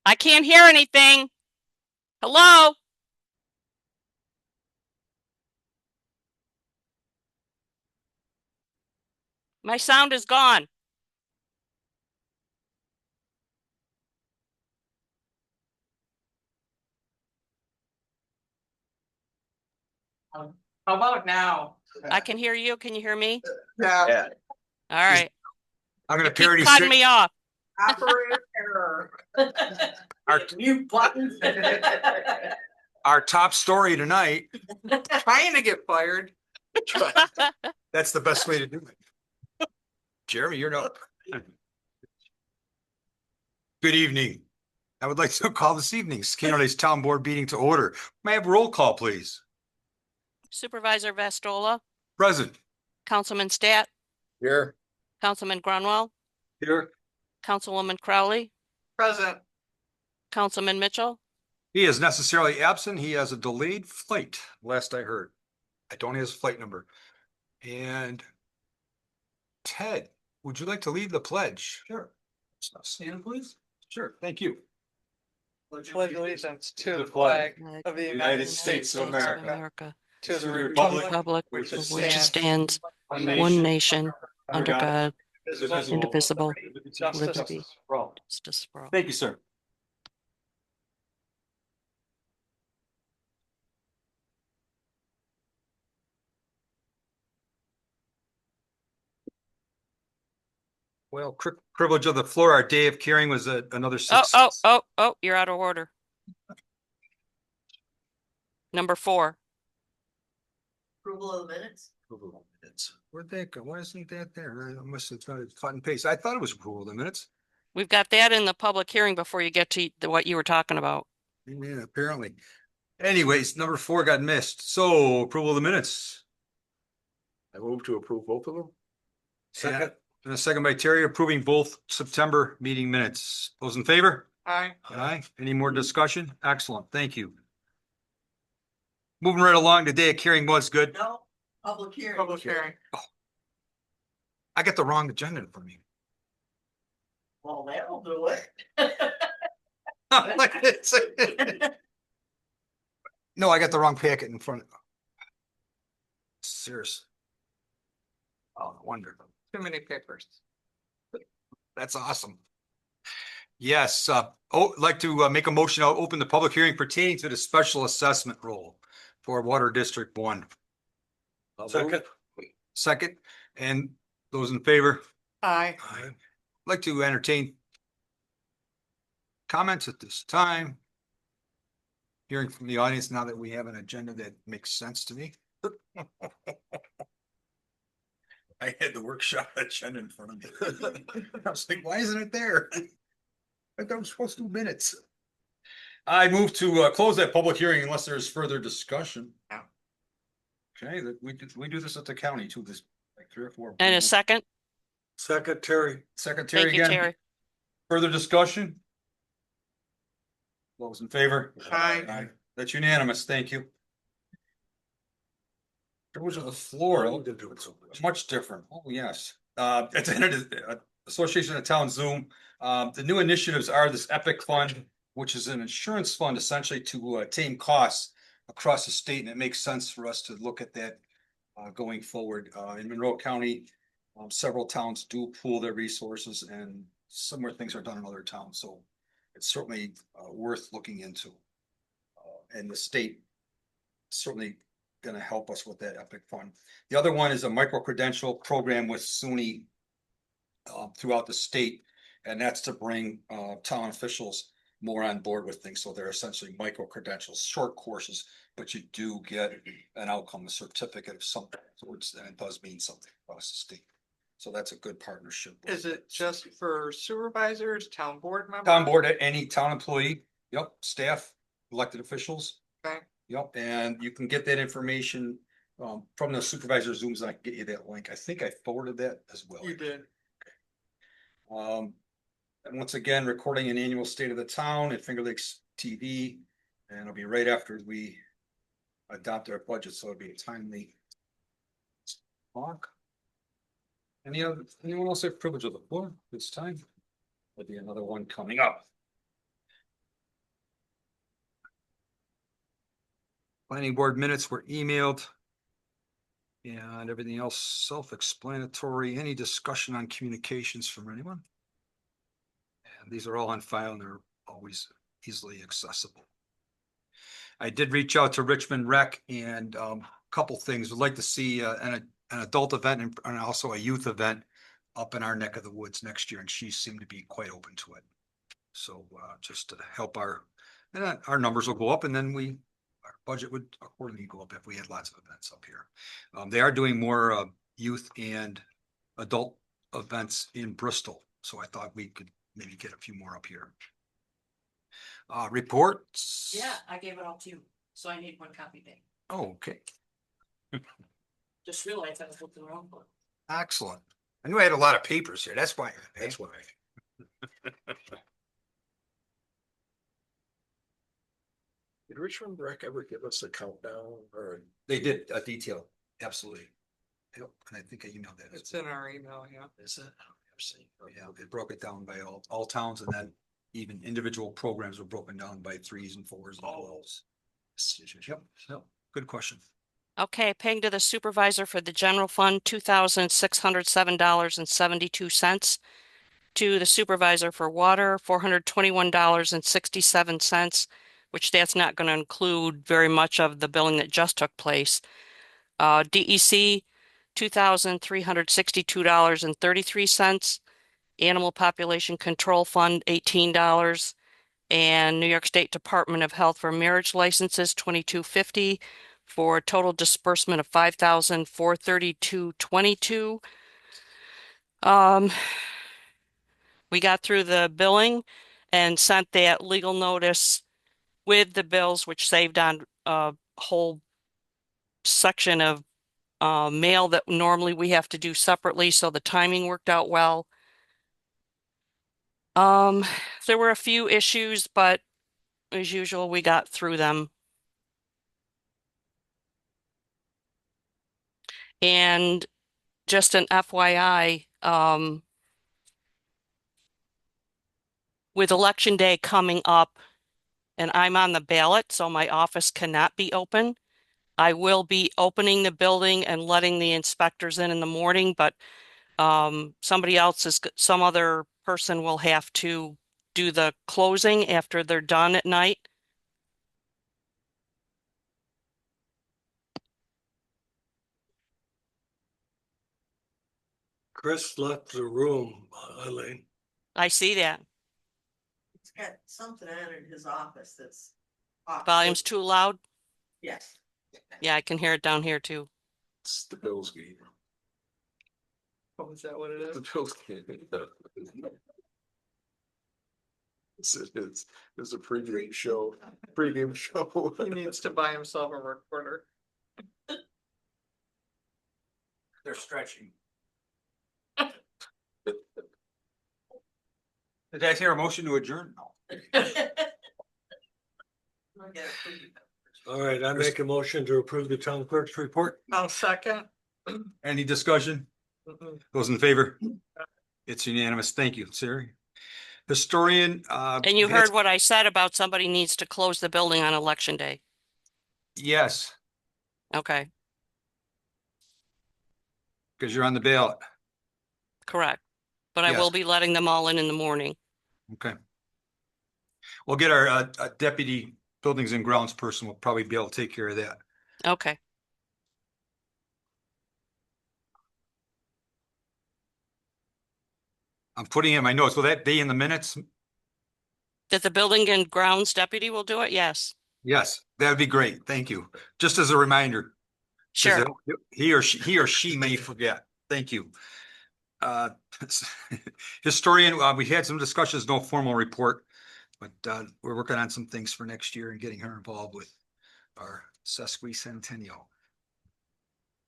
I can't hear anything. Hello? My sound is gone. How about now? I can hear you. Can you hear me? Yeah. All right. I'm You gonna keep parody cutting me off. Operator error. our Mute button. our top story tonight. Trying to get fired. That's the best way to do it. Jeremy, you're up. Good evening. I would like to call this evening's County's Town Board meeting to order. May I have roll call, please? Supervisor Vastola, Present. Councilman Stat, Here. Councilman Grunwell, Here. Councilwoman Crowley, Present. Councilman Mitchell. He is necessarily absent. He has a delayed flight, last I heard. I don't have his flight number. And Ted, would you like to lead the pledge? Sure. Stand, please. Sure, thank you. Pledge allegiance to the the flag flag of the United States of America, to the republic Republic which for which stands stands one nation under God, indivisible, liberty, justice for all. Thank you, sir. Well, privilege of the floor. Our day of caring was another Oh, success. you're out of order. Number 4. Approval of the minutes. Approval of minutes. Where'd that go? Why isn't that there? I must have tried to cut and paste. I thought it was approval of the minutes. We've got that in the public hearing before you get to what you were talking about. Yeah, apparently. Anyways, number 4 got missed. So approval of the minutes. I move to approve both of them. Second. And a second by Terry, approving both September meeting minutes. Those in favor? Aye. Aye. Any more discussion? Excellent. Thank you. Moving right along, the day of caring was good. No, public hearing. Public hearing. I got the wrong agenda in front of me. Well, that'll do Like this. it. No, I got the wrong packet in front of. Seriously. Oh, no wonder. Too many papers. That's awesome. Yes, like to make a motion. I'll open the public hearing pertaining to the special assessment role for Water District 1. Second, and those in favor? Aye. I'd like to entertain comments at this time. Hearing from the audience now that we have an agenda that makes sense to me. I had the workshop agenda in front of me. I was like, why isn't it there? I thought I was supposed to do minutes. I move to close that public hearing unless there's further discussion. Yeah. Okay, we do this at the county too, this like 3 or 4. And a second. Secretary. Secretary Thank you, again. Terry. Further discussion? Those in favor? Aye. That's unanimous. Thank you. Privilege of the floor, much different. Oh, yes. At the end of the Association of Town Zoom, the new initiatives are this EPIC fund, which is an insurance fund essentially to tame costs across the state. And it makes sense for us to look at that going forward. In Monroe County, several towns do pool their resources and similar things are done in other towns. So it's certainly worth looking into. And the state certainly going to help us with that EPIC fund. The other one is a micro-credential program with SUNY throughout the state. And that's to bring town officials more on board with things. So they're essentially micro-credentials, short courses, but you do get an outcome, a certificate of something. So it does mean something across the state. So that's a good partnership. Is it just for supervisors, town board members? Town board, any town employee, yep, staff, elected officials. Okay. Yep, and you can get that information from the supervisor Zooms, and I can get you that link. I think I forwarded that as well. You did. And once again, recording an annual State of the Town at Finger Lakes TV, and it'll be right after we adopt our budget, so it'll be a timely talk. Anyone else have privilege of the floor this time? There'll be another one coming up. Planning board minutes were emailed. And everything else self-explanatory. Any discussion on communications from anyone? And these are all on file and they're always easily accessible. I did reach out to Richmond Rec and a couple things. Would like to see an adult event and also a youth event up in our neck of the woods next year, and she seemed to be quite open to it. So just to help our numbers will go up, and then our budget would accordingly go up if we had lots of events up here. They are doing more youth and adult events in Bristol, so I thought we could maybe get a few more up here. Reports? Yeah, I gave it all to you, so I need one copy back. Oh, okay. Just realized I was looking the wrong book. Excellent. I knew I had a lot of papers here. That's why. That's why. Did Richmond Rec ever give us a countdown or? They did a detail. Absolutely. Yep. And I think I emailed that. It's in our email, yeah. Is it? Yeah, they broke it down by all towns, and then even individual programs were broken down by 3s and 4s and 12s. Yep. Good question. Okay, paying to the supervisor for the general fund, $2,607.72. To the supervisor for water, $421.67, which that's not going to include very much of the billing that just took place. DEC, $2,362.33. Animal Population Control Fund, $18. And New York State Department of Health for marriage licenses, $22.50, for a total disbursement of $5,432.22. We got through the billing and sent that legal notice with the bills, which saved on a whole section of mail that normally we have to do separately, so the timing worked out well. There were a few issues, but as usual, we got through them. And just an FYI, with Election Day coming up, and I'm on the ballot, so my office cannot be open. I will be opening the building and letting the inspectors in the morning, but some other person will have to do the closing after they're done at night. Chris left the room, Elaine. I see that. He's got something on in his office that's off. Volume's too loud. Yes. Yeah, I can hear it down here too. It's the Bills game. Oh, is that what it is? The Bills game. It's a pregame show. He needs to buy himself a recorder. They're stretching. Did I hear a motion to adjourn? No. All right, I make a motion to approve the town clerk's report. I'll second. Any discussion? Mm-mm. Those in favor? It's unanimous. Thank you, Siri. Historian. And you heard what I said about somebody needs to close the building on Election Day. Yes, Okay, because you're on the ballot. correct. But I Yes. will be letting them all in the morning. Okay. We'll get our deputy buildings and grounds person. Will probably be able to take care of that. Okay. I'm putting in my notes. Will that be in the minutes? That the building and grounds deputy will do it? Yes. Yes, that'd be great. Thank you. Just as a reminder. 'Cause Sure. He or she may forget. Thank you. Historian, we had some discussions, no formal report, but we're working on some things for next year and getting her involved with our sesquicentennial.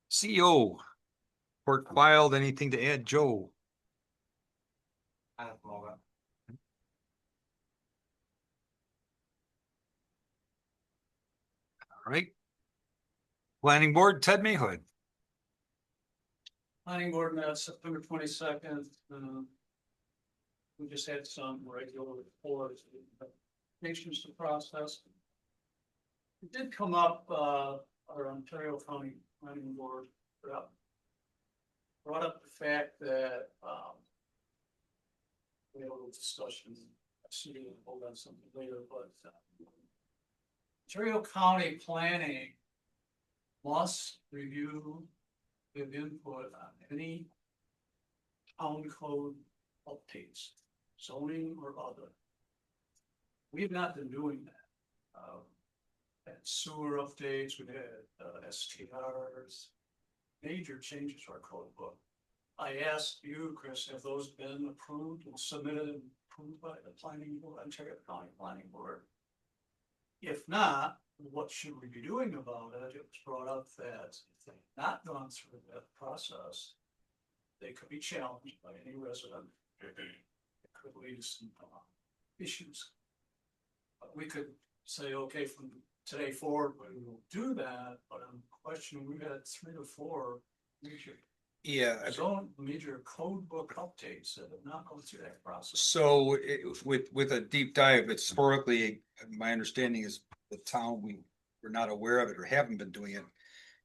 CEO, report filed, anything to add, Joe? I don't know that. All right. Planning Board, Ted Mayhood. Planning board met September 22nd. We just had some regular reports, nations to process. It did come up, our Ontario County Planning Board brought up the fact that, we had a little discussion, I see you hold on something later, but, Ontario County Planning must review, give input on any town code updates, zoning or other. We've not been doing that. Had sewer updates, we had STRs, major changes to our code book. I asked you, Chris, have those been approved and submitted and approved by the planning board, Ontario County Planning Board? If not, what should we be doing about it? It was brought up that if they've not gone through that process, they could be challenged by any resident. It could lead to some issues. But we could say, okay, from today forward, we will do that, but I'm questioning, we've had 3 or 4 major Yeah, major code book updates that have not gone through that process. so with a deep dive, it's historically, my understanding is the town, we're not aware of it or haven't been doing it.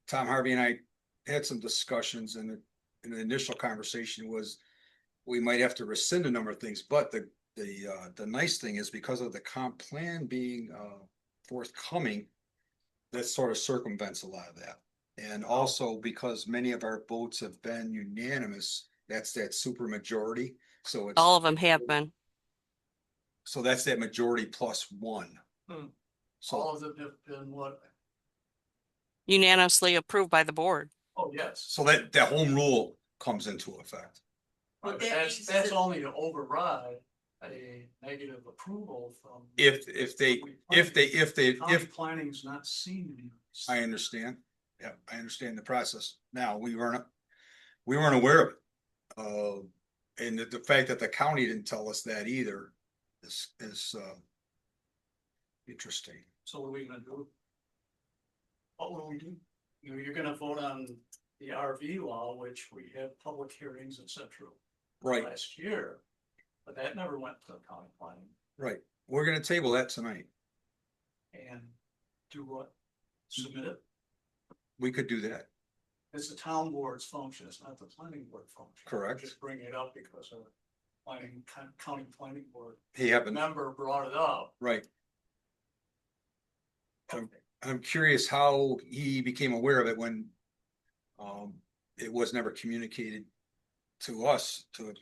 Tom Harvey and I had some discussions and the initial conversation was we might have to rescind a number of things, but the nice thing is because of the comp plan being forthcoming, that sort of circumvents a lot of that. And also because many of our votes have been unanimous, that's that super majority. So it's All of them have been. so that's that majority plus 1. All So, of them have been what? Unanimously approved by the board. Oh, yes. so that home rule comes into effect. But But that means that's that- only to override a negative approval from. If County planning's not seen any. I understand. Yeah, I understand the process. Now, we weren't aware of it. And the fact that the county didn't tell us that either is interesting. So what are we gonna do? What will we do? You're gonna vote on the RV law, which we had public hearings, et cetera, Right, last year. But that never went to county planning. right. We're gonna table that tonight. And do what? Submit it? We could do that. It's the town board's function, it's not the planning board function. Correct. Just bring it up because a county planning board He happened, member brought it up. right. I'm curious how he became aware of it when it was never communicated to us, to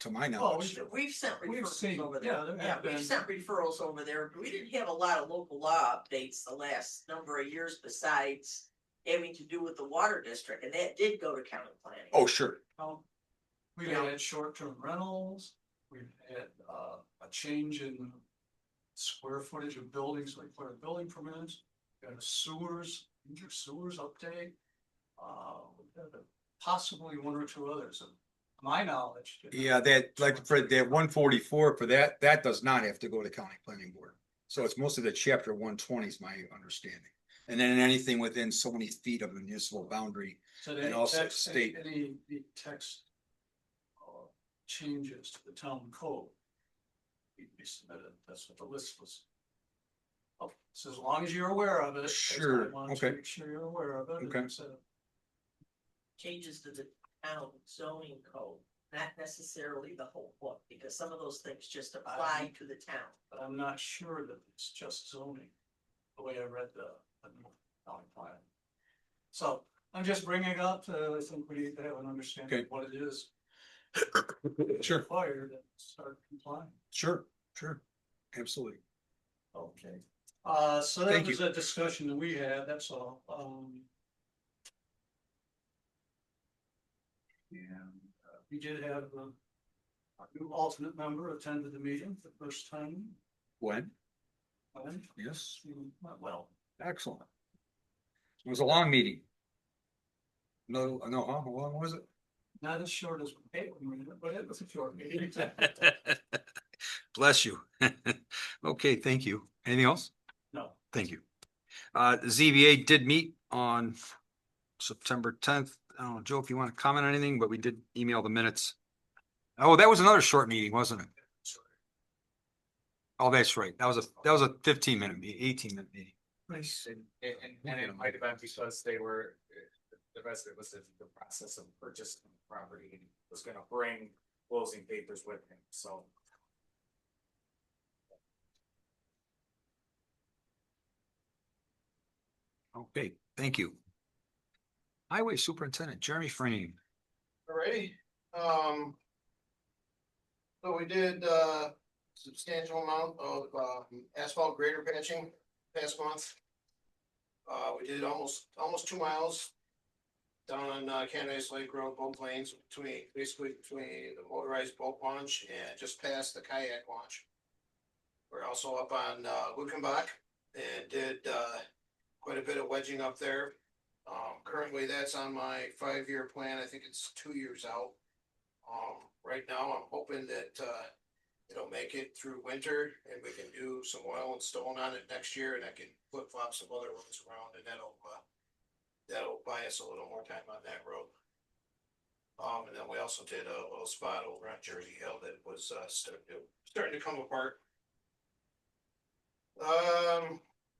my knowledge. We've sent We've referrals seen- over yeah, there. there Yeah, have we've been. sent referrals over there. We didn't have a lot of local law updates the last number of years besides having to do with the water district, and that did go to county planning. Oh, sure. We've Yeah. had short-term rentals, we've had a change in square footage of buildings, like for building permits. Got a sewers, major sewers update. We've got possibly 1 or 2 others, of my knowledge. Yeah, that, like, for that 144, for that does not have to go to county planning board. So it's mostly the chapter 120 is my understanding. And then anything within so many feet of the municipal boundary. So and any also text, state- any text changes to the town code need to be submitted. That's what the list was. Oh, so as long as you're aware of it. that's why I Sure, wanted to okay. Make sure you're aware of it. Okay. And so, Changes to the town zoning code, not necessarily the whole book, because some of those things just apply to the town. but I'm not sure that it's just zoning, the way I read the county plan. So I'm just bringing it up to, I think we need to have an understanding Okay. of what it is Sure, required and start complying. sure, absolutely. Okay, so that Thank was a discussion that we had, that's all, and we did have a new alternate member attended the meeting for the first time. When? And Yes, he went well. excellent. It was a long meeting. No, how long was it? Not as short as Caitlin, but it was a short meeting. Bless you. Okay, thank you. Anything else? No, Thank you. ZBA did meet on September 10th. I don't know, Joe, if you want to comment on anything, but we did email the minutes. Oh, that was another short meeting, wasn't it? Oh, that's right. That was a 15-minute meeting, 18-minute meeting. Nice. And it might have been because they were, the resident was in the process of purchasing the property and was gonna bring closing papers with him, so. Okay, thank you. Highway Superintendent Jeremy Frame. Alrighty, so we did, substantial amount of, asphalt grader patching past month. We did almost 2 miles down on, Candace Lake Road, both lanes basically between the motorized boat launch and just past the kayak launch. We're also up on, Lukenbach and did, quite a bit of wedging up there. Currently that's on my 5-year plan. I think it's 2 years out. Right now I'm hoping that, it'll make it through winter and we can do some oil and stone on it next year and I can flip flop some other roads around and that'll buy us a little more time on that road. And then we also did a little spot over on Jersey Hill that was, starting to come apart.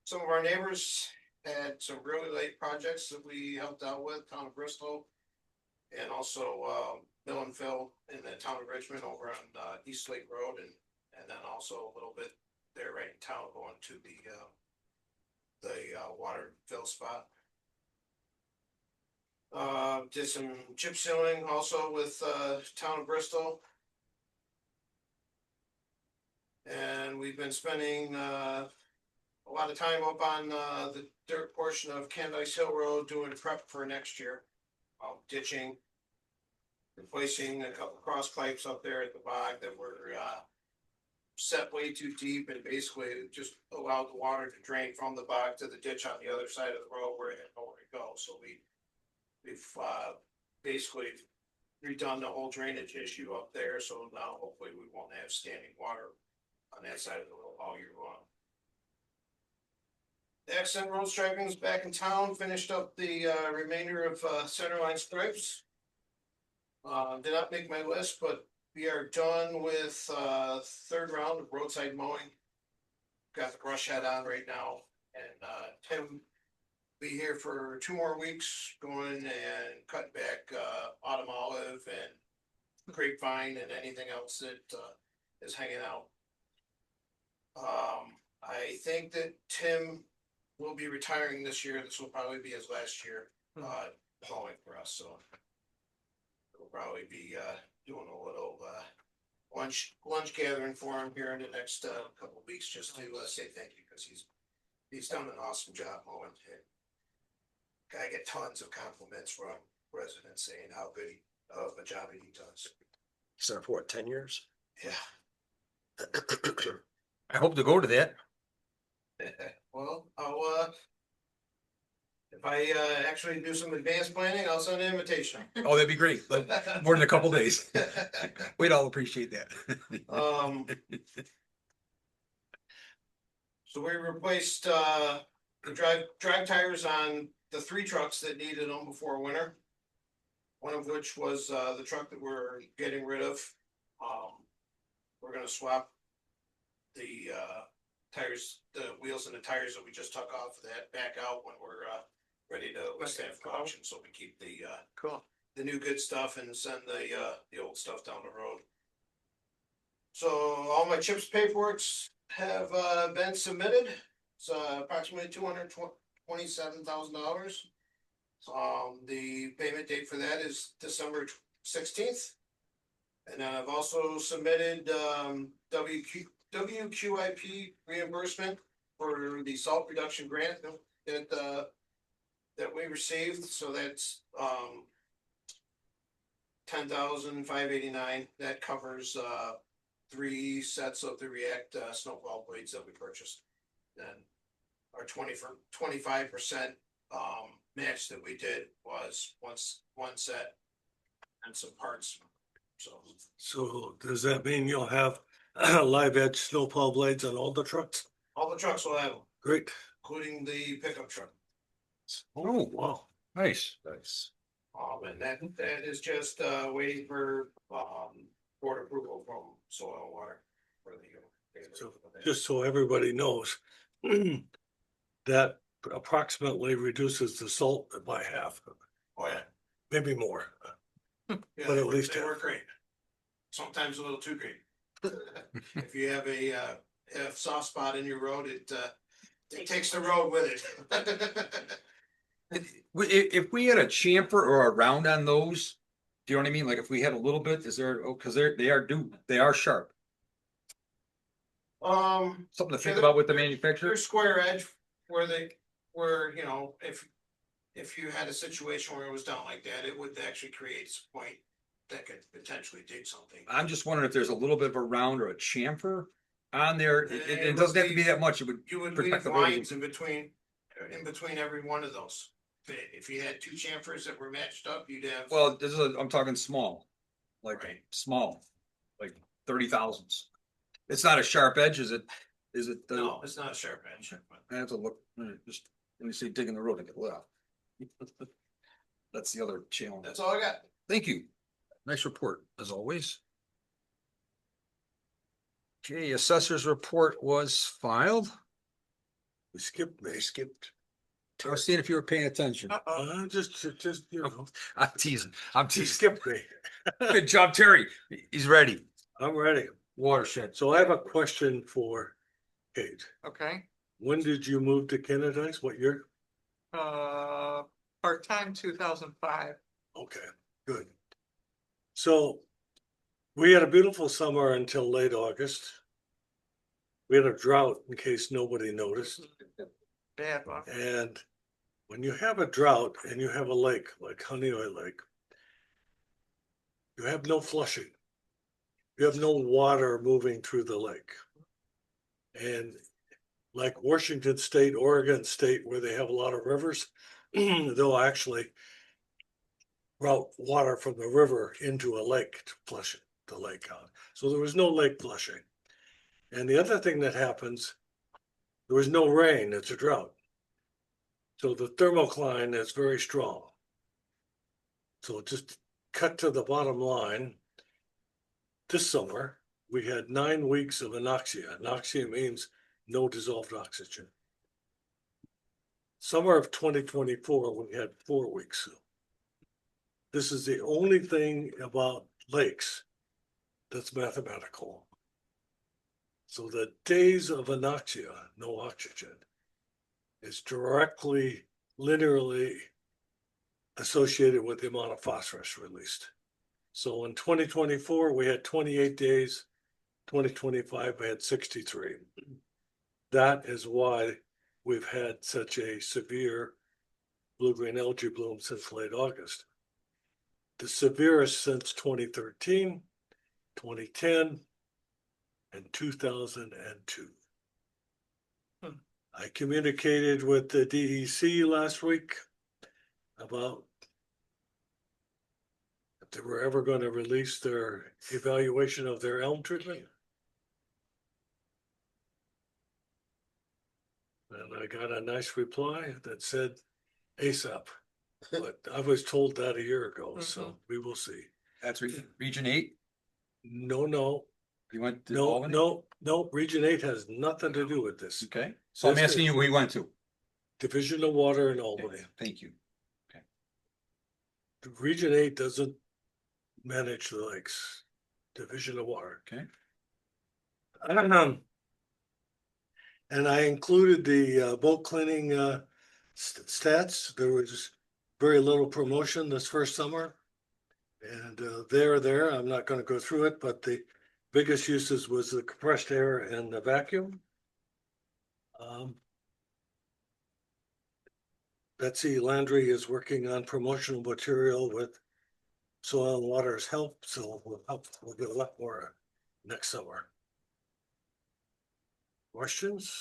Some of our neighbors had some really late projects that we helped out with, Town of Bristol. And also, Mill and Phil in the Town of Richmond over on, East Lake Road and then also a little bit there right in town going to the water fill spot. Did some chip sealing also with, Town of Bristol. And we've been spending, a lot of time up on, the dirt portion of Candice Hill Road doing prep for next year. Ditching, replacing a couple cross pipes up there at the bog that were, set way too deep and basically just allowed the water to drain from the bog to the ditch on the other side of the road where it had nowhere to go. So we've basically redone the whole drainage issue up there. So now hopefully we won't have standing water on that side of the road all year long. The accent road striping is back in town, finished up the remainder of centerline stripes. Did not make my list, but we are done with third round of roadside mowing. Got the brush head on right now, and Tim be here for 2 more weeks, going and cutting back autumn olive and grapevine and anything else that is hanging out. I think that Tim will be retiring this year. This will probably be his last year plowing for us, so we'll probably be doing a little lunch gathering for him here in the next couple of weeks, just to say thank you, because he's done an awesome job mowing. I get tons of compliments from residents saying how good of a job he does. He's there for what, 10 years? Yeah. I hope to go to that. Well, I'll if I actually do some advanced planning, I'll send an invitation. Oh, that'd be great, but more than a couple days. We'd all appreciate that. So we replaced the drag tires on the 3 trucks that needed them before winter. One of which was the truck that we're getting rid of. We're gonna swap the tires, the wheels and the tires that we just took off of that back out when we're ready to list that for auction, so we keep the Cool. the new good stuff and send the old stuff down the road. So all my CHIPS paperworks have been submitted. It's approximately $227,000. The payment date for that is December 16th. And then I've also submitted WQIP reimbursement for the salt reduction grant that we received. So that's $10,589. That covers 3 sets of the React snowplow blades that we purchased. Then our 25% match that we did was one set and some parts. So does that mean you'll have live edge snowplow blades on all the trucks? All the trucks will have them, Great. including the pickup truck. Oh, Wow. nice. Nice. And that is just waiting for board approval from Soil and Water for the. So just so everybody knows, that approximately reduces the salt by half, Oh, yeah. maybe more. Yeah, But at least they half. work great. Sometimes a little too great. If you have a soft spot in your road, it takes the road with it. If we had a chamfer or a round on those, do you know what I mean? Like if we had a little bit, is there, oh, cause they are sharp. Something to think about with the manufacturer. They're square edge where, you know, if you had a situation where it was down like that, it would actually create a point that could potentially dig something. I'm just wondering if there's a little bit of a round or a chamfer on there. It It doesn't would have to be leave- that much. It would You would protect leave the road. lines in between every one of those. If you had two chamfers that were matched up, you'd have. Well, I'm talking small, like Right. small, like 30,000s. It's not a sharp edge, is it? Is it? No, it's not a sharp edge. I have to look, just, let me see, digging the road and get left. That's the other challenge. That's all I got. Thank you. Nice report, as always. Okay, assessor's report was filed. They skipped. I was seeing if you were paying attention. Just, you know, I'm teasing, I'm he teasing. skipped me. Good job, Terry. He's ready. I'm ready. Watershed. So I have a question for Kate. Okay, When did you move to Canadice? What year? part-time 2005. Okay, good. So we had a beautiful summer until late August. We had a drought in case nobody noticed. Bad one. And when you have a drought and you have a lake like Honeoye Lake, you have no flushing. You have no water moving through the lake. And like Washington State, Oregon State, where they have a lot of rivers, they'll actually route water from the river into a lake to flush it, the lake out. So there was no lake flushing. And the other thing that happens, there was no rain, it's a drought. So the thermocline is very strong. So just cut to the bottom line. This summer, we had 9 weeks of anoxia. Anoxia means no dissolved oxygen. Summer of 2024, we had 4 weeks. This is the only thing about lakes that's mathematical. So the days of anoxia, no oxygen, is directly, linearly associated with the amount of phosphorus released. So in 2024, we had 28 days. 2025, we had 63. That is why we've had such a severe blue-green algae bloom since late August. The severest since 2013, 2010, and 2002. I communicated with the DEC last week about if they were ever going to release their evaluation of their elm treatment. And I got a nice reply that said ASAP, but I was told that a year ago, so we will see. That's Region 8? No, You went to no, Albany? no, Region 8 has nothing to do with this. Okay, so I'm This asking you is- who you went to. Division of Water in Okay, Albany. thank you. Region 8 doesn't manage the lakes. Division of Water. Okay. And I included the boat cleaning stats. There was very little promotion this first summer. And they're there. I'm not going to go through it, but the biggest uses was the compressed air and the vacuum. Betsy Landry is working on promotional material with Soil and Water's help, so we'll get a lot more next summer. Questions?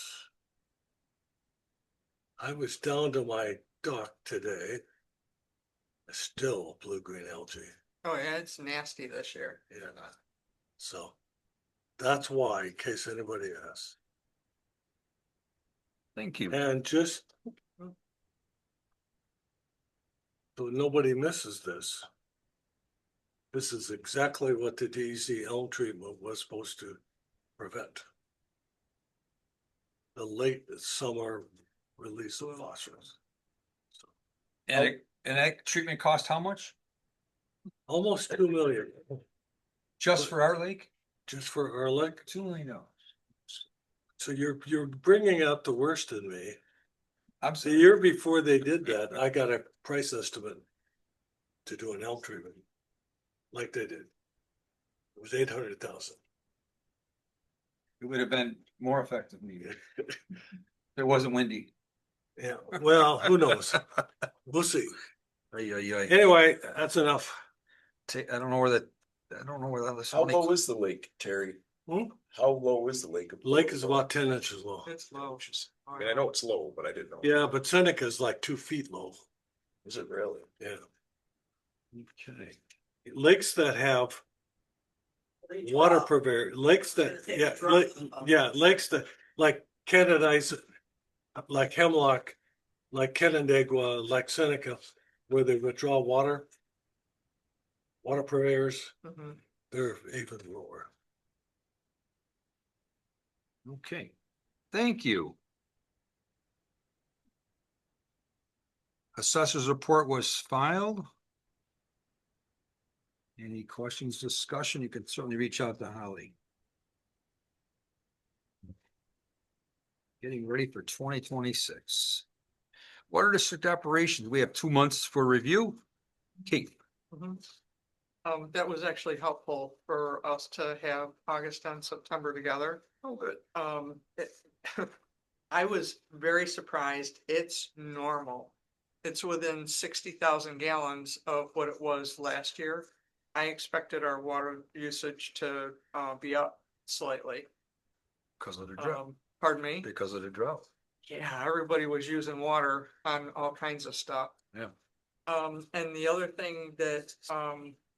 I was down to my dock today. Still blue-green algae, Oh, yeah, it's nasty this year. yeah. So that's why, in case anybody asks. Thank you. And just so nobody misses this. This is exactly what the DEC elm treatment was supposed to prevent. The late summer release of phosphorus. And that treatment cost how much? Almost 2 million Just for our lake? just for our lake. $2 million. So you're bringing out the worst in me. I'm The saying, year before they did that, I got a price estimate to do an elm treatment, like they did. It was 800,000. it would have been more effective maybe. It wasn't windy. Yeah, well, who knows? We'll see. Ay, ay, ay. Anyway, that's enough. I don't know where this. How low is the lake, Terry? Hmm? How low is the lake? Lake is about 10 inches low. It's low. I mean, I know it's low, but I didn't know. Yeah, but Seneca is like 2 feet low. Is it really? Yeah. Okay. Lakes that have They water drop. purveyor, lakes that, They yeah, drop them. lakes that, like Canadice, like Hemlock, like Canandaigua, like Seneca, where they withdraw water. Water purveyors, Mhm. they're even lower. Okay, thank you. Assessor's report was filed. Any questions, discussion, you can certainly reach out to Holly. Getting ready for 2026. Water district operations, we have 2 months for review. Kate, Mhm. That was actually helpful for us to have August and September together. Oh, good. I was very surprised. It's normal. It's within 60,000 gallons of what it was last year. I expected our water usage to, be up slightly. because of the drought, Pardon me? because of the drought. Yeah, everybody was using water on all kinds of stuff. Yeah. And the other thing that,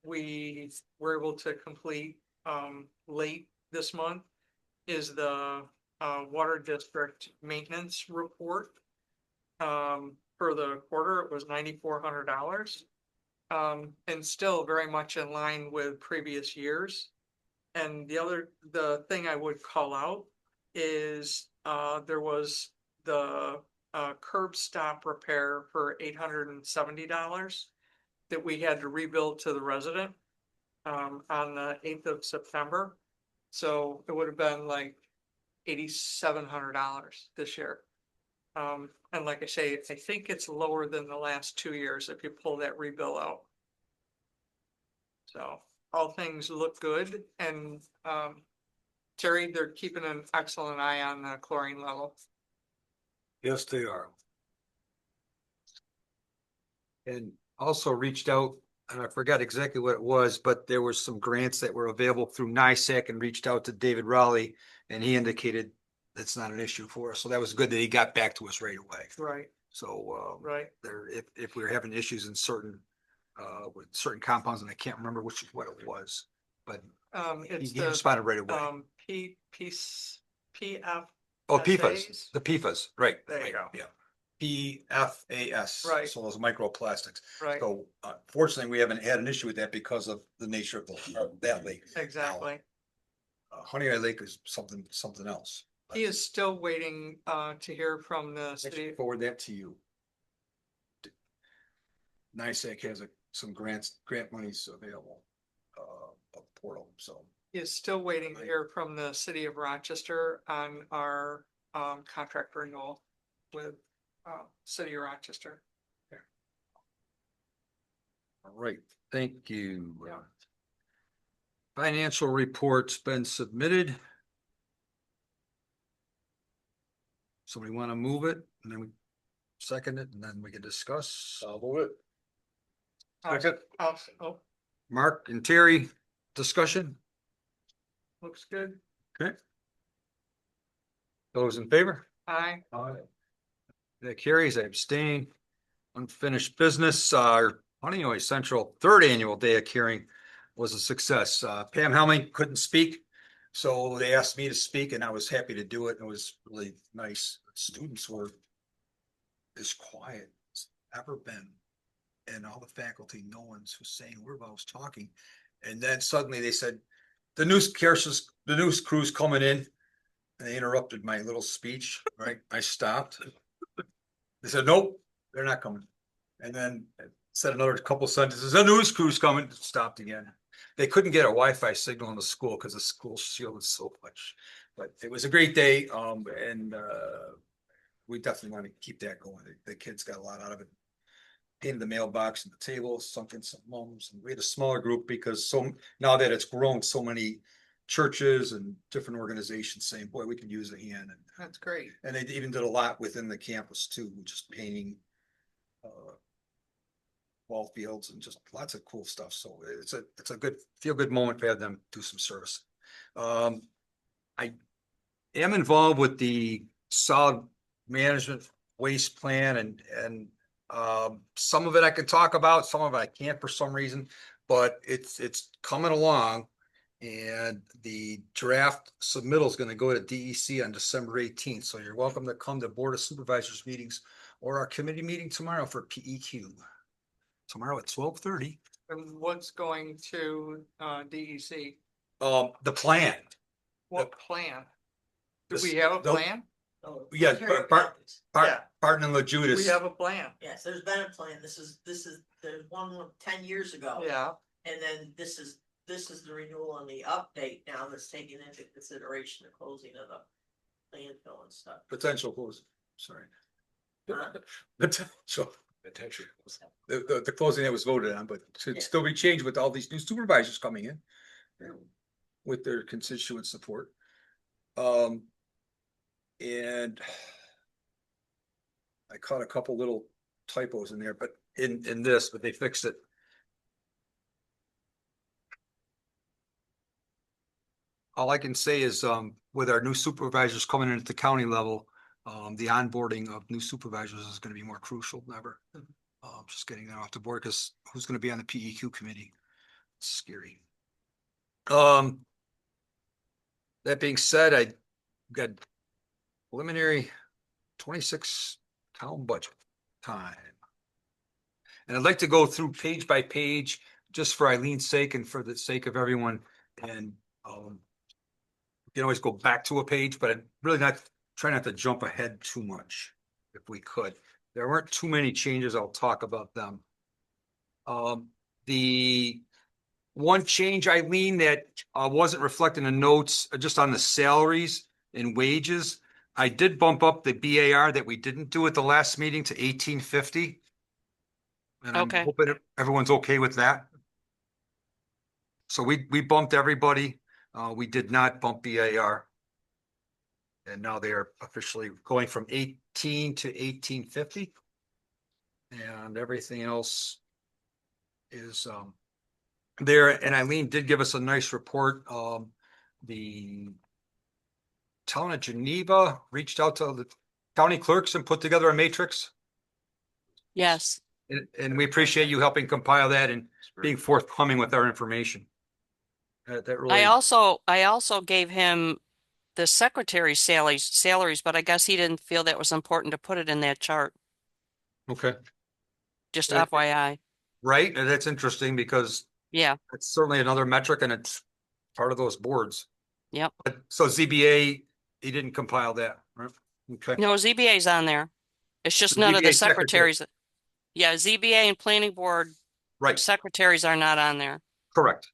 we were able to complete, late this month is the, water district maintenance report. For the quarter, it was $9,400. And still very much in line with previous years. And the thing I would call out is, there was the, curb stop repair for $870 that we had to rebuild to the resident, on the 8th of September. So it would have been like $8,700 this year. And like I say, I think it's lower than the last 2 years if you pull that rebill out. So all things look good and, Terry, they're keeping an excellent eye on the chlorine level. Yes, they are. And also reached out, and I forgot exactly what it was, but there were some grants that were available through NISAC and reached out to David Raleigh. And he indicated that's not an issue for us. So that was good that he got back to us right away. Right, So right. there, if we were having issues in certain, with certain compounds, and I can't remember what it was, but It's he the, responded right away. PF. Oh, PFAS, essays? the PFAS, right. There you right, go. Yeah. PFAS. Right. So those microplastics. Right, So fortunately, we haven't had an issue with that because of the nature of that lake. exactly. Honey Eye Lake is something else. He is still waiting, to hear from the I city. should forward that to you. NISAC has some grant monies available, a portal, so. He is still waiting to hear from the city of Rochester on our, contract renewal with, city of Rochester. All right, thank you. Yeah. Financial report's been submitted. Somebody want to move it and then we second it and then we can discuss. I'll move it. Second. Oh, Mark and Terry, discussion? looks good. Okay. Those in favor? Aye. That carries, I abstain. Unfinished business, our Honeoye Central third annual day of hearing was a success. Pam Helming couldn't speak. So they asked me to speak and I was happy to do it. It was really nice. Students were as quiet as ever been. And all the faculty, no one's was saying a word while I was talking. And then suddenly they said, the news crew's coming in. And they interrupted my little speech, right? I stopped. They said, nope, they're not coming. And then said another couple sentences, a news crew's coming, stopped again. They couldn't get a Wi-Fi signal in the school because the school shielded so much. But it was a great day, and we definitely want to keep that going. The kids got a lot out of it. Painted the mailbox and the table, sunk in some mums, and we had a smaller group because now that it's grown, so many churches and different organizations saying, boy, we could use a hand. And That's great. and they even did a lot within the campus too, just painting. Ball fields and just lots of cool stuff. So it's a good, feel good moment to have them do some service. I am involved with the solid management waste plan and some of it I can talk about, some of it I can't for some reason, but it's coming along. And the draft submittal is going to go to DEC on December 18th. So you're welcome to come to Board of Supervisors meetings or our committee meeting tomorrow for PEQ. Tomorrow at 12:30. And what's going to DEC? The plan. What plan? Do This- we have a the- plan? Oh, Yeah, Terry Bart- Bennett. Yeah. Barton and La We Judas. have a plan. Yes, there's been a plan. This is, there's one 10 years ago. Yeah, And then this is the renewal and the update now that's taking into consideration the closing of the landfill and stuff. Potential close, sorry. Huh? Potential, Attention. the closing that was voted on, but should Yeah. still be changed with all these new supervisors coming in. With their constituent support. And I caught a couple little typos in there, but in this, but they fixed it. All I can say is, with our new supervisors coming in at the county level, the onboarding of new supervisors is gonna be more crucial than ever. Just getting them off the board, because who's gonna be on the PEQ committee? It's scary. That being said, I got preliminary 26 town budget time. And I'd like to go through page by page, just for Eileen's sake and for the sake of everyone. And you can always go back to a page, but I'm really try not to jump ahead too much if we could. There weren't too many changes. I'll talk about them. The one change, Eileen, that wasn't reflecting the notes, just on the salaries and wages. I did bump up the BAR that we didn't do at the last meeting to 1850. And I'm Okay. hoping everyone's okay with that. So we bumped everybody. We did not bump BAR. And now they are officially going from 18 to 1850. And everything else is there. And Eileen did give us a nice report. The town of Geneva reached out to the county clerks and put together a matrix. Yes. And we appreciate you helping compile that and being forthcoming with our information. That really. I also gave him the secretary's salaries, but I guess he didn't feel that was important to put it in that chart. Okay, Just Yeah. FYI. right, and that's interesting because Yeah. it's certainly another metric and it's part of those boards. Yep. But so ZBA, he didn't compile that, right? Okay, No, ZBA's on there. It's just The none of the ZBA secretary. secretaries. Yeah, ZBA and planning board right, secretaries are not on there, correct.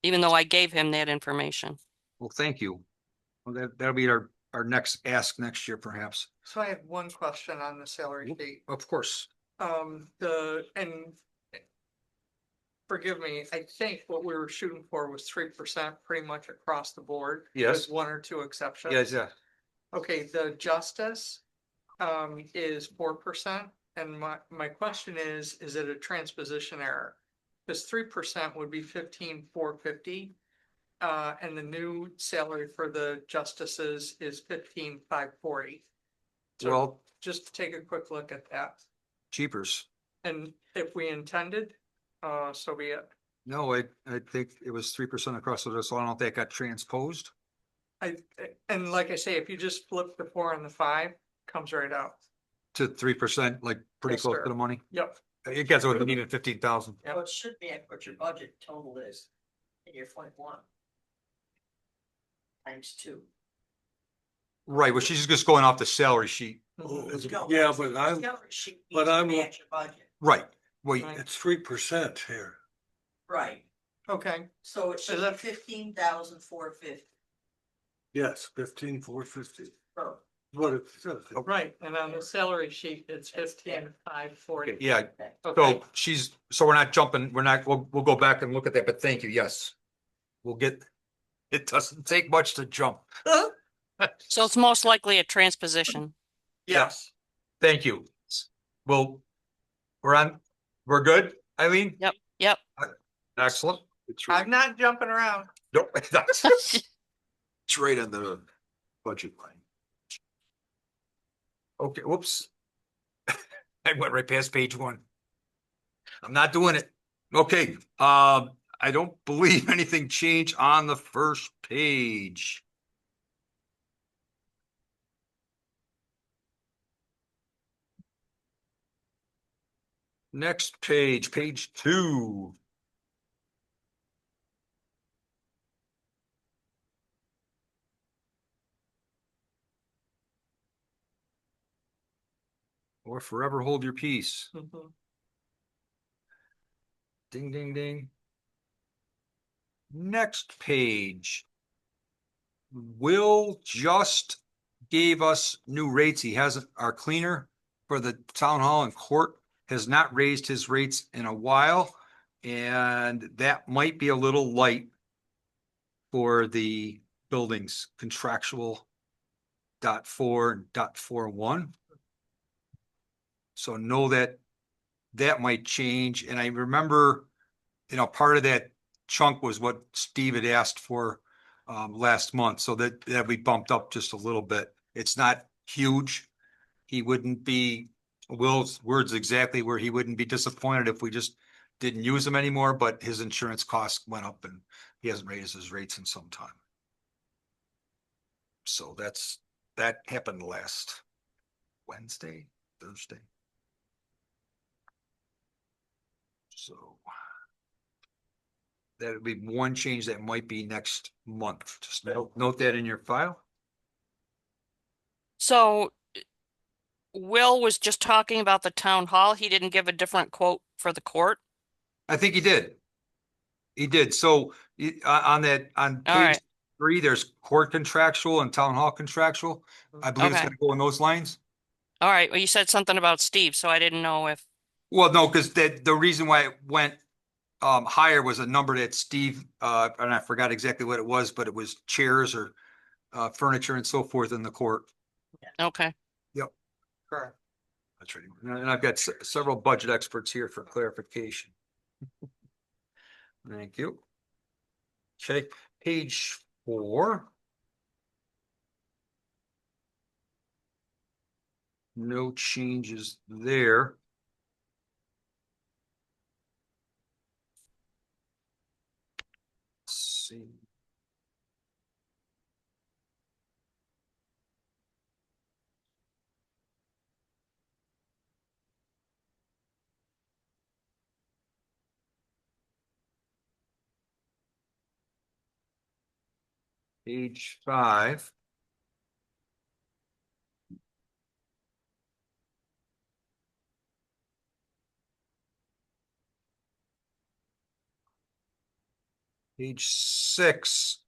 even though I gave him that information. Well, thank you. Well, that'll be our next ask next year, perhaps. so I have one question on the salary sheet. Of course. And forgive me, I think what we were shooting for was 3% pretty much across the board. Yes. With one or two exceptions. Yes, yeah. Okay, the justice is 4%. And my question is it a transposition error? Because 3% would be 15,450. And the new salary for the justices is 15,540. So Well, just take a quick look at that. cheapers. And if we intended, so be it. No, I think it was 3% across the, so I don't know if that got transposed. And like I say, if you just flip the 4 and the 5, comes right out. To 3%, like pretty Yes, close sir. to the money. Yep. It gets with even 15,000. So it should be what your budget total is in your point one. Times 2. Right, well, she's just going off the salary sheet. Oh, Mhm. it's- Yeah, but I'm, but I'm- Match a budget, Right, wait, Right. it's 3% here. right, Okay, so it should be that- 15,450. Yes, 15,450. Oh, What it says. right, and on the salary sheet, it's 15,540. yeah, Okay, so we're not jumping, we'll go back and look at that, but thank you, yes. We'll get, it doesn't take much to jump. So it's most likely a transposition. yes, Thank you. Well, we're good, Eileen? Yep. Excellent. I'm not jumping around. Nope. It's right on the budget line. Okay, whoops. I went right past page 1. I'm not doing it. Okay, I don't believe anything changed on the first page. Next page, page 2. Or forever hold your peace. Mhm. Ding, ding, ding. Next page. Will just gave us new rates. He hasn't, our cleaner for the town hall and court has not raised his rates in a while. And that might be a little light for the buildings contractual .4 and .41. So know that that might change. And I remember, part of that chunk was what Steve had asked for last month. So that we bumped up just a little bit. It's not huge. He wouldn't be, Will's words exactly, where he wouldn't be disappointed if we just didn't use them anymore, but his insurance costs went up and he hasn't raised his rates in some time. So that happened last Thursday. So that would be one change that might be next month. Just note that in your file. So Will was just talking about the town hall. He didn't give a different quote for the court. I think he did. He did. So on All page right. 3, there's court contractual and town hall contractual. I believe it's Okay. gonna go in those lines. All right. Well, you said something about Steve, so I didn't know if, Well, no, because the reason why it went higher was a number that Steve, and I forgot exactly what it was, but it was chairs or furniture and so forth in the court. okay. Correct. That's right. And I've got several budget experts here for clarification. Thank you. Okay, page 4. No changes there. Let's see. Page 5. Page 6,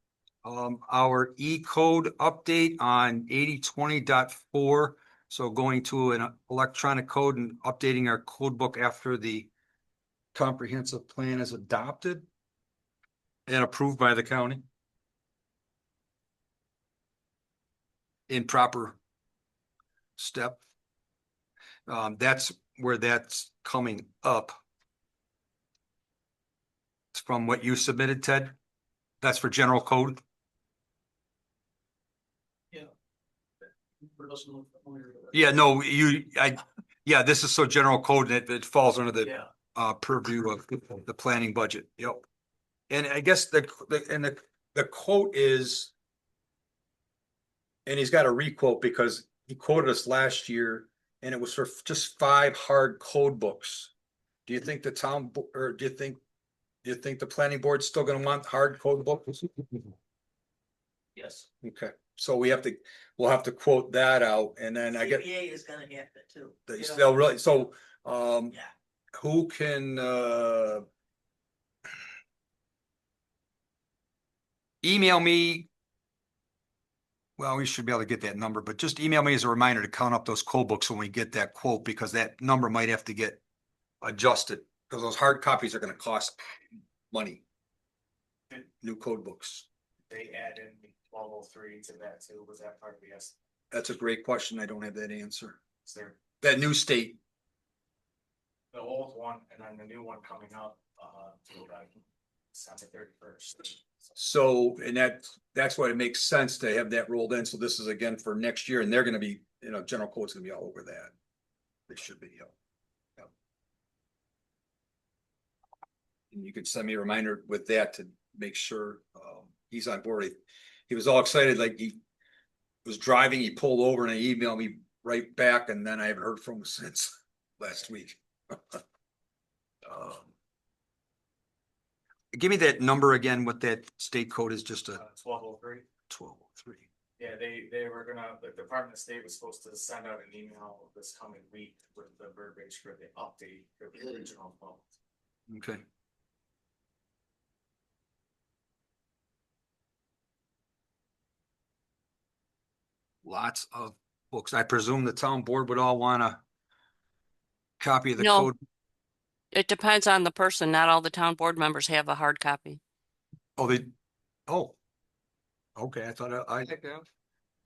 our E-code update on 8020.4. So going to an electronic code and updating our code book after the comprehensive plan is adopted and approved by the county in proper step. That's where that's coming up. It's from what you submitted, Ted. That's for general code. It doesn't look familiar with it. Yeah, no, yeah, this is so general code and it falls under the Yeah, purview of the planning budget. Yep. And I guess the quote is, and he's got a requote because he quoted us last year and it was for just 5 hard code books. Do you think the town, or do you think the planning board's still gonna want hard code books? yes. Okay, So we'll have to quote that out and then I get, CPA is gonna happen too. they'll really, so, Yeah. who can, email me. Well, we should be able to get that number, but just email me as a reminder to count up those code books when we get that quote, because that number might have to get adjusted, because those hard copies are gonna cost money. New code books. They add in 1203 to that too, was that part of the S? That's a great question. I don't have that answer. Is there That new state, the old one and then the new one coming up, to about December 31st? so, and that's why it makes sense to have that rolled in. So this is again for next year, and they're gonna be, general code's gonna be all over that. They should be, yeah. And you could send me a reminder with that to make sure, he's on board. He was all excited, like he was driving, he pulled over and he emailed me right back, and then I haven't heard from him since last week. Give me that number again, what that state code is, just a 1203. 1203. Yeah, they were gonna, the Department of State was supposed to send out an email this coming week with the verbiage for the update for the original phone. Okay. Lots of books. I presume the town board would all want a copy of the No. code. It depends on the person. Not all the town board members have a hard copy. Oh, oh. Okay, I thought I, Yeah.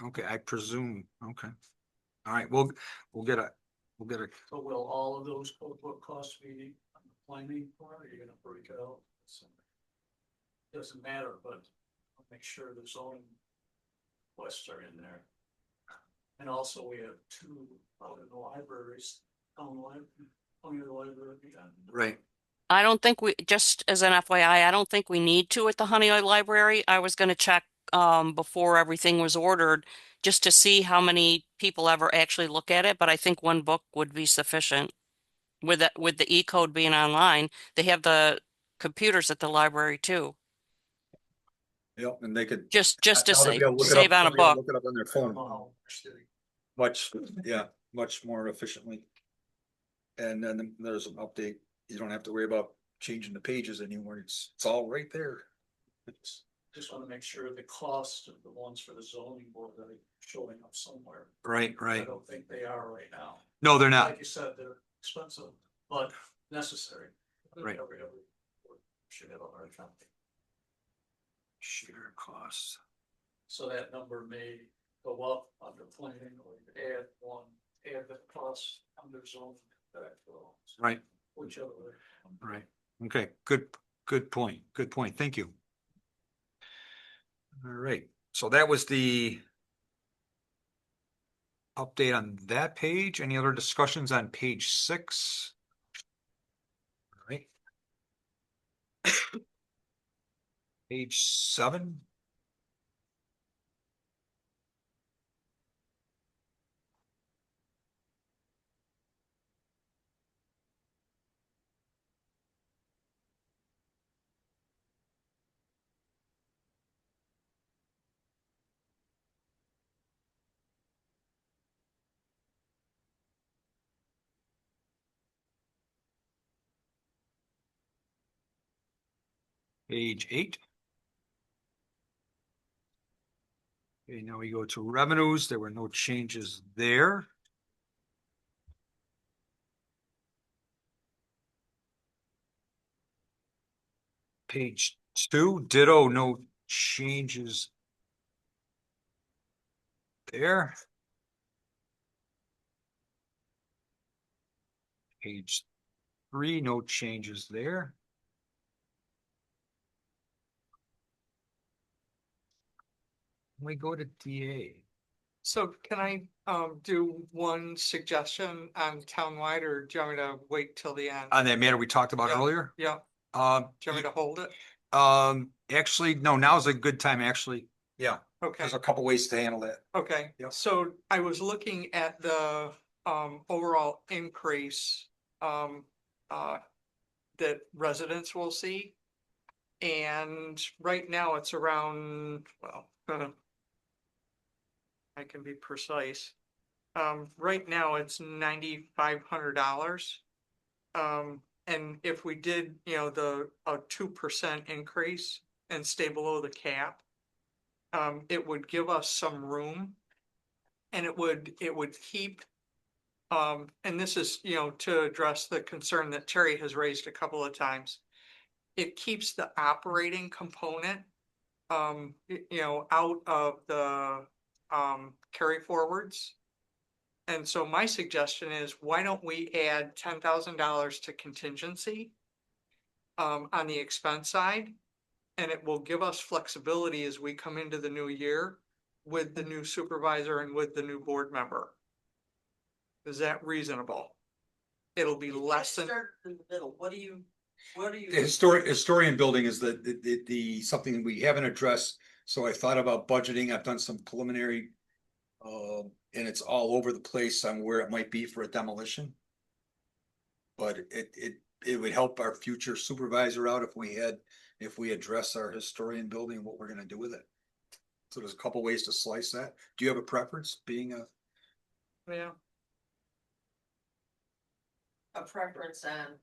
okay, I presume, okay. All right, we'll get a, So will all of those code book costs be on the planning part, or are you gonna break it out? Doesn't matter, but I'll make sure the zoning requests are in there. And also we have two out in the libraries, only the library. right. I don't think just as an FYI, I don't think we need to at the Honeoye Library. I was going to check before everything was ordered just to see how many people ever actually look at it, but I think one book would be sufficient. With the E-code being online, they have the computers at the library too. Yep, and they could. Just to Now they'll be able to look it save up- on a they'll be able to book. Look it up on their phone. Oh, Much, yeah, much more efficiently. And then there's an update. You don't have to worry about changing the pages anymore. It's all right there. It's, just wanna make sure the cost of the ones for the zoning board are showing up somewhere. right, I right. don't think they are right now. No, they're not. Like you said, they're expensive, but necessary. Right. Every board should have a hard copy. Share costs. So that number may go up under planning, or you add one, add the cost under zoning. Right, Whichever way. right. Okay, good point. Good point. Thank you. All right, so that was the update on that page. Any other discussions on page 6? All right. Page 7. Page 8. Okay, now we go to revenues. There were no changes there. Page 2, ditto, no changes there. Page 3, no changes there. We go to DA. So can I do one suggestion on townwide, or do you want me to wait till the end? On that matter we talked about Yeah. earlier. Yeah, Um, do you want me to hold it? Actually, no, now's a good time, actually. Yeah, Okay. there's a couple ways to handle that. Okay, Yep. so I was looking at the overall increase that residents will see. And right now it's around, well, I can be precise. Right now it's $9,500. And if we did, a 2% increase and stay below the cap, it would give us some room. And it would keep, and this is, to address the concern that Terry has raised a couple of times. It keeps the operating component, out of the, carry forwards. And so my suggestion is, why don't we add $10,000 to contingency on the expense side? And it will give us flexibility as we come into the new year with the new supervisor and with the new board member. Is that reasonable? It'll be less than, Start in the middle, what do you? The historian building is the something we haven't addressed, so I thought about budgeting. I've done some preliminary. And it's all over the place on where it might be for a demolition. But it would help our future supervisor out if we address our historian building, what we're gonna do with it. So there's a couple ways to slice that. Do you have a preference, being a? yeah, A preference on,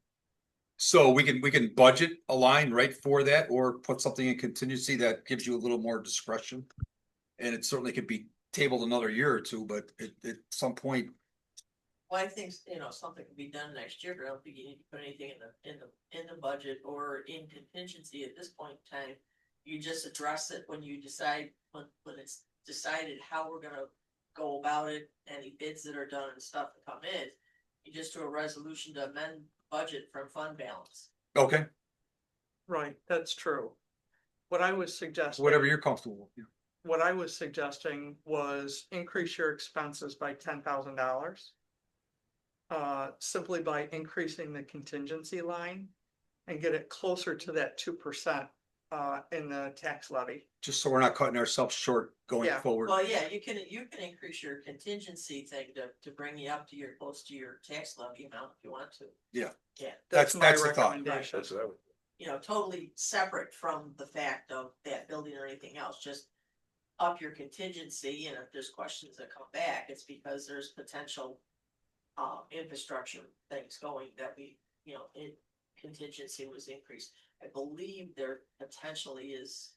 So we can budget a line right for that, or put something in contingency that gives you a little more discretion. And it certainly could be tabled another year or two, but at some point, well, I think, something can be done next year, but I don't think you need to put anything in the budget or in contingency at this point in time. You just address it when you decide, when it's decided how we're gonna go about it, any bids that are done and stuff that come in. You just do a resolution to amend budget from fund balance. okay, right, that's true. What I was suggesting. whatever you're comfortable with. What I was suggesting was increase your expenses by $10,000. Simply by increasing the contingency line and get it closer to that 2% in the tax levy. Just so we're not cutting ourselves short going Yeah. forward. Well, yeah, you can increase your contingency thing to bring you up to close to your tax levy amount if you want to. Yeah. Yeah, That's my the thought. recommendation. That's what I would. Totally separate from the fact of that building or anything else, just up your contingency, and if there's questions that come back, it's because there's potential infrastructure things going that contingency was increased. I believe there potentially is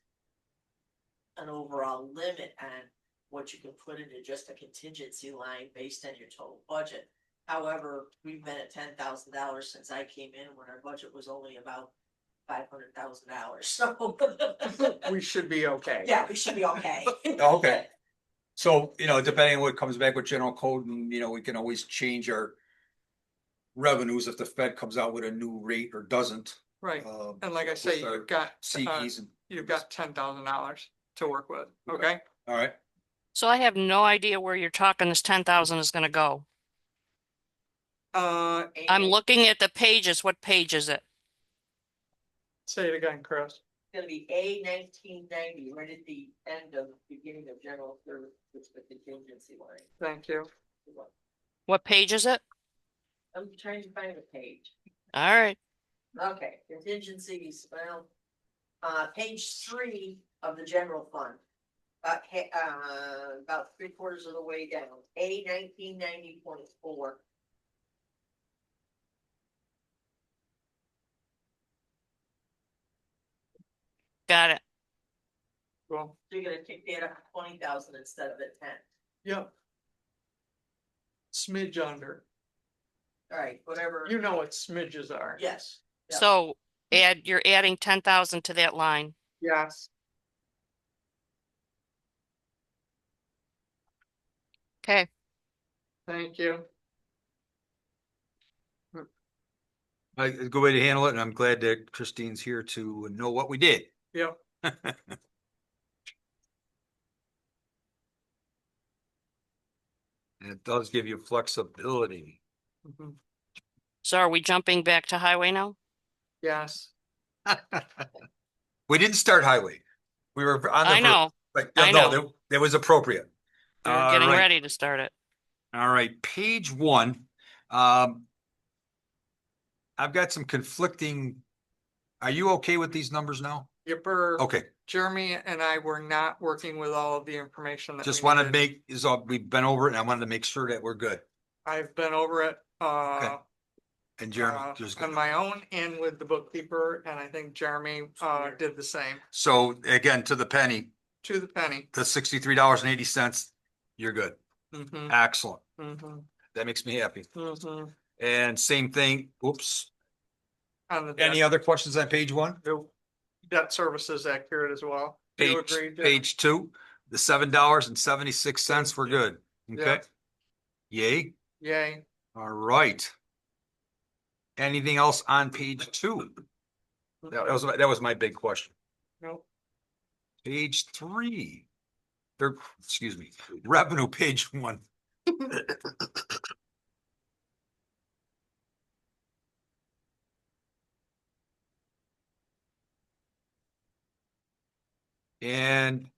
an overall limit on what you can put into just a contingency line based on your total budget. However, we've been at $10,000 since I came in, when our budget was only about $500,000, so. We should be okay. Yeah, we should be okay. Okay. So, depending on what comes back with general code, and, we can always change our revenues if the Fed comes out with a new rate or doesn't. Right, and like I say, with our you've got, CEs and, $10,000 to work with, okay? all right. So I have no idea where you're talking this 10,000 is gonna go. I'm looking at the pages. What page is it? Say it again, Chris. It's gonna be A 1990, right at the end of, beginning of general service, which is the contingency line. Thank you. What page is it? I'm trying to find the page. All right. Okay, contingencies, well, page 3 of the general fund. About 3/4 of the way down, A 1990.4. Got it. Well, So you're gonna take that up to 20,000 instead of at 10. yep. Smidge under. Alright, whatever, You know what smidges are. yes. Yep. So you're adding 10,000 to that line. Yes. Okay. Thank you. A good way to handle it, and I'm glad that Christine's here to know what we did. Yep. And it does give you flexibility. Mhm. So are we jumping back to highway now? Yes. We didn't start highway. We were on the. I know. But I no, know. that was appropriate. We're All getting right. ready to start it. All right, page 1. I've got some conflicting. Are you okay with these numbers now? Yipper. Okay, Jeremy and I were not working with all of the information that Just we want to needed. make, is all, we've been over it and I wanted to make sure that we're good. I've been over it, And Jeremy, just, on my own and with the bookkeeper, and I think Jeremy, did the same, so again, to the penny, to the penny. the $63.80, you're good. Mm-hmm, Excellent. mm-hmm, That makes me happy. mm-hmm. And same thing, oops. On the Any debt, other questions on page one? the debt service is accurate as well. Do you Page, agree, Jim? page two, the $7.76, we're good. Okay. Yep. Yay. Yay. All right. Anything else on page two? That was my big question. Nope. Page three. Excuse me, revenue, page one. And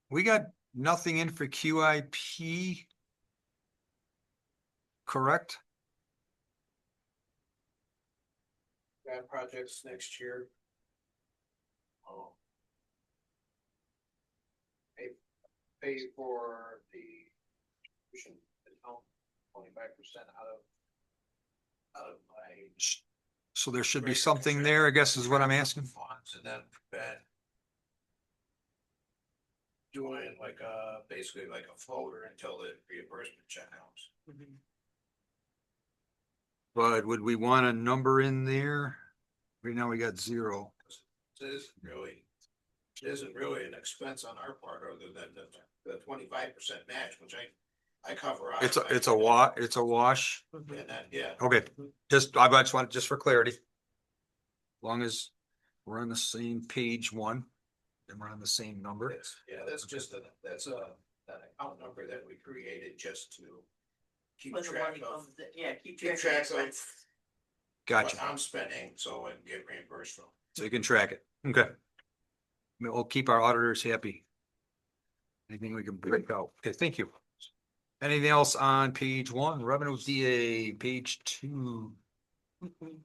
we got nothing in for QIP. Correct? Got projects next year. Oh. Pay for the tuition, 25% out of my. So there should be something there, I guess is what I'm asking. Funds, and then been doing like basically like a floater until the reimbursement check comes. Mhm. But would we want a number in there? Right now we got zero. It isn't really an expense on our part other than the 25% match, which I cover. out of my- It's a wash. And then, yeah. Okay, I just want, just for clarity. As long as we're on the same page one, and we're on the same number. That's just that's an account number that we created just to keep When the track money of. comes, yeah, keep Keep track track of of expense. Gotcha. what I'm spending, so I can get reimbursed from. So you can track it. Okay. We'll keep our auditors happy. Anything we can break out. Okay, thank you. Anything else on page one, revenue DA, page two? Mhm.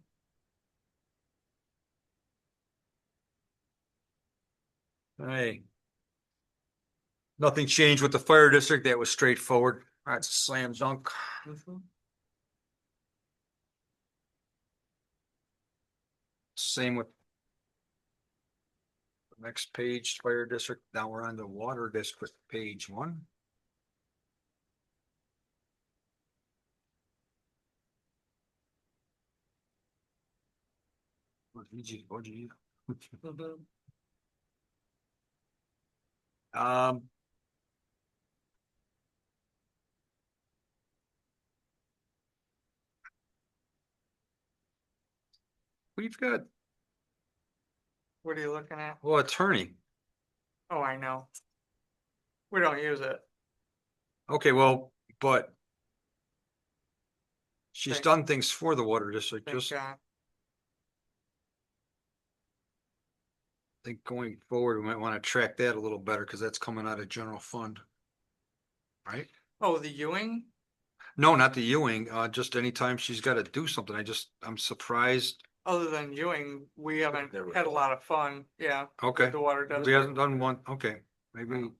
Hey. Nothing changed with the fire district. That was straightforward. That's a slam dunk. Mhm. Same with the next page, fire district. Now we're on the water district, page one. Mhm. Um. We've got, What are you looking at? well, attorney. Oh, I know. We don't use it. Okay, well, but she's Thank- done things for the water district, Thank just God. think going forward, we might want to track that a little better because that's coming out of general fund. Right? Oh, the Ewing? No, not the Ewing, just anytime she's got to do something, I'm surprised. Other than Ewing, we haven't Never had a done. lot of fun, yeah. with Okay, The water he district. hasn't done one, okay, maybe,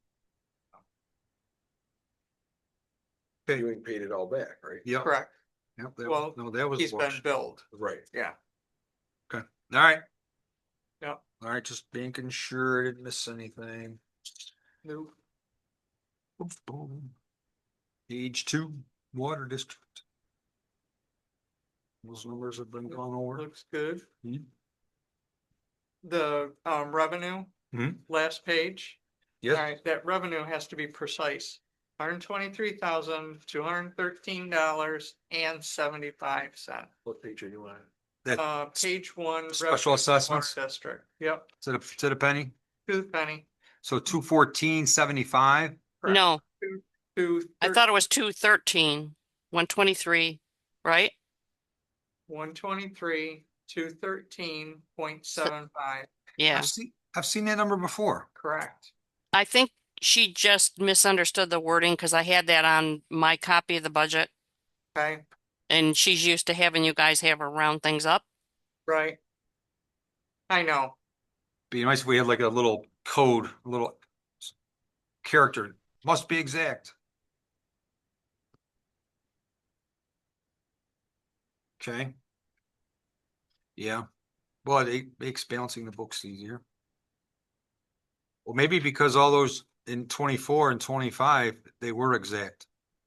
okay, You ain't paid it all back, right? yeah. Correct. Yep, that, Well, no, that was He's been wash. billed, Right. yeah. All right. Yep. All right, just making sure I didn't miss anything. Nope. Boom, boom. Page two, water district. Those numbers have been gone over. Looks good. Mhm. The revenue, Mhm. last page. Yes, Alright, that revenue has to be precise. $123,213.75. What page are you on? that, Page one. Special revenue assessments? Water District, yep, to the penny, to the penny. so 214.75. Correct. No, To I thought it was 213, 123, right? 123, 213.75, Yeah, I've seen that number before. correct. I think she just misunderstood the wording because I had that on my copy of the budget Okay, and she's used to having you guys have her round things up. right. I know. Be nice if we had like a little code, a little character, must be exact. Okay. Yeah, well, it makes balancing the books easier. Well, maybe because all those in 24 and 25, they were exact,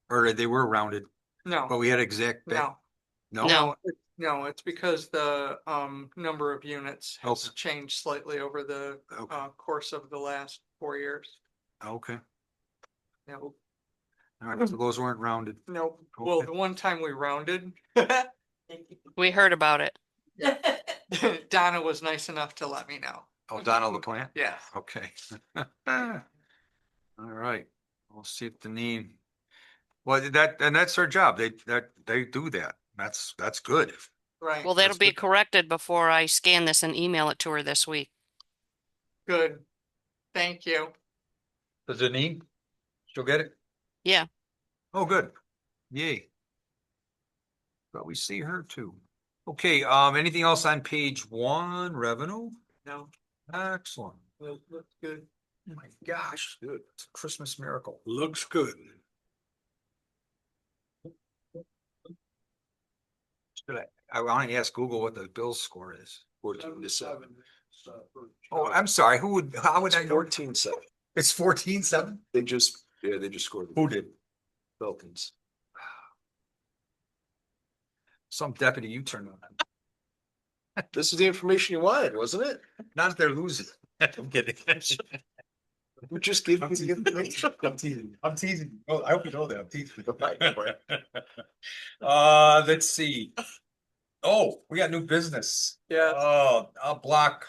or they were rounded, but No, we had exact. no, No, No. no, it's because the number of units has Okay. changed slightly over the Okay. course of the last 4 years. Okay, No, all right, so those weren't rounded. no, well, Okay. the one time we rounded, We heard about it. Donna was nice enough to let me know. Oh, Donald the plant? Yeah. Okay. All right, we'll see if the need. Well, that's their job. They do that. That's good. Right, Well, that'll That's be good. corrected before I scan this and email it to her this week. good. Thank you. Does it need? She'll get it? Yeah. Oh, good. Yay. But we see her too. Okay, anything else on page 1, revenue? No, Excellent. looks good. Oh my gosh, dude, it's a Christmas miracle. Looks good. I want to ask Google what the bill score is. 14-7. Oh, I'm sorry, how would I know? 14-7. It's 14-7? They just scored. Who did? Falcons. Some deputy you turned on. This is the information you wanted, wasn't it? Not if they're losing. I'm kidding. We just gave you the information. I'm teasing. I'm teasing. Oh, I hope you know that. I'm teasing. Let's see. Oh, we got new business. Yeah, Oh, I'll block.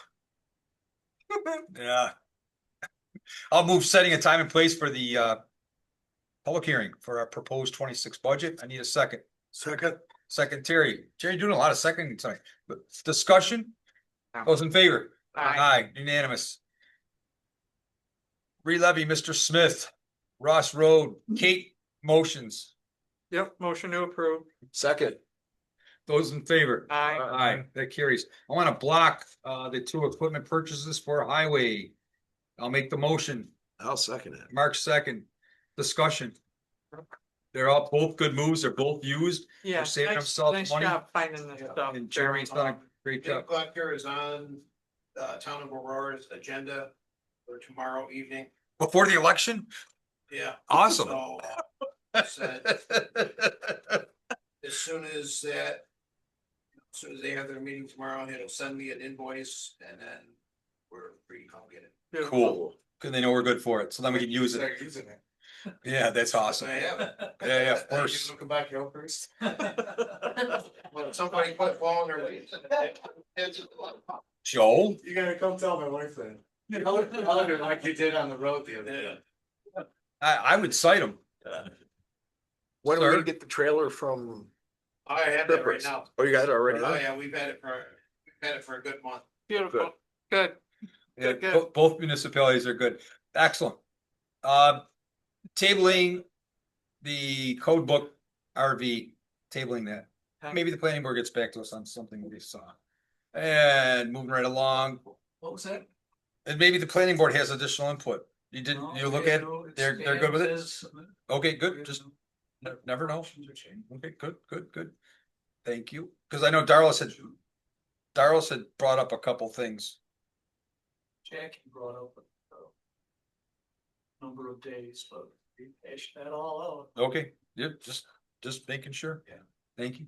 Yeah. I'll move setting a time and place for the public hearing for our proposed 26 budget. I need a second. Second, Second, Terry. Jerry doing a lot of seconding tonight. But discussion? Those in favor? Aye, unanimous. Re-levy, Mr. Smith, Ross Road, Kate, motions. yep, motion to approve. Second. Those in favor? Aye. Aye, that carries. I want to block the 2 equipment purchases for highway. I'll make the motion. I'll second it. Mark second. Discussion. They're all both good moves. They're both used. Yeah, saving nice, themselves nice money. job finding this stuff. And Jeremy's done a great Dave job. Collector is on Town of Aurora's agenda for tomorrow evening. Before the election? Yeah. Awesome. So, said, as soon as they have their meeting tomorrow, he'll send me an invoice and then we're free to come get it. Beautiful. Cool. Cause they know we're good for it. So then we can use it. using it. Yeah, that's awesome. I have it. Yeah, of course. Come back here first. Well, somebody put ball in their leaves. Joel? You gotta come tell my wife that. Like you did on the road the other day. I would cite them. When are we Sir? gonna get the trailer from? I have that right Clippers? now. Oh, you got it already? Oh, yeah, we've had it for a good month. Beautiful, good. Yeah, Good. both municipalities are good. Excellent. Tabling the code book RV, tabling that. Maybe the planning board gets back to us on something we saw. And moving right along, What was that? and maybe the planning board has additional input. You didn't, you look at, they're good with it? Okay, good, just never know. Okay, good. Thank you, because I know Darla had brought up a couple things. Jackie brought up a number of days, but we hashed that all out. Okay, yep, just making sure. Yeah. Thank you.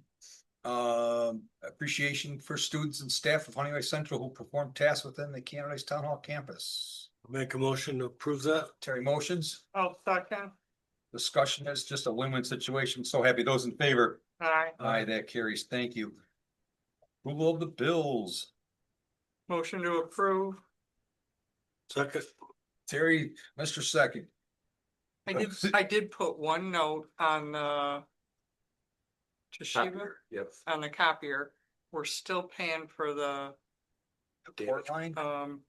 Appreciation for students and staff of Honeywell Central who perform tasks within the Canada Town Hall campus. make a motion to approve that. Terry, motions, Oh, second. discussion is just a win-win situation. So happy. Those in favor? Aye, Aye, that carries. Thank you. Approval of the bills. motion to approve. Second, Terry, Mr. Second. I did put one note on the Toshiba, Yep. on the copier. We're still paying for the, Damage, Line?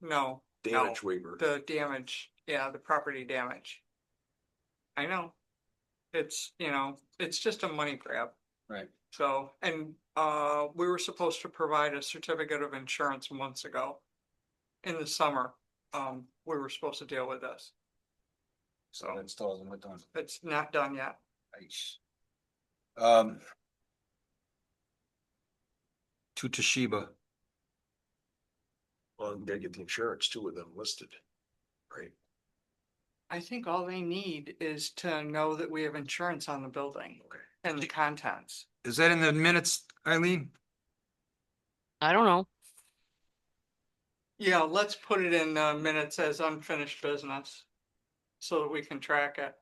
no, damage waiver. the damage, yeah, the property damage. I know. It's, it's just a money grab. Right. So, and we were supposed to provide a certificate of insurance months ago. in the summer, we were supposed to deal with this. So So that still hasn't been done. it's not done yet. Nice. To Toshiba, Well, you gotta get the insurance too with them listed. Right. I think all they need is to know that we have insurance on the building Okay. and the contents. is that in the minutes, Eileen? I don't know. Yeah, let's put it in minutes as unfinished business. So that we can track it.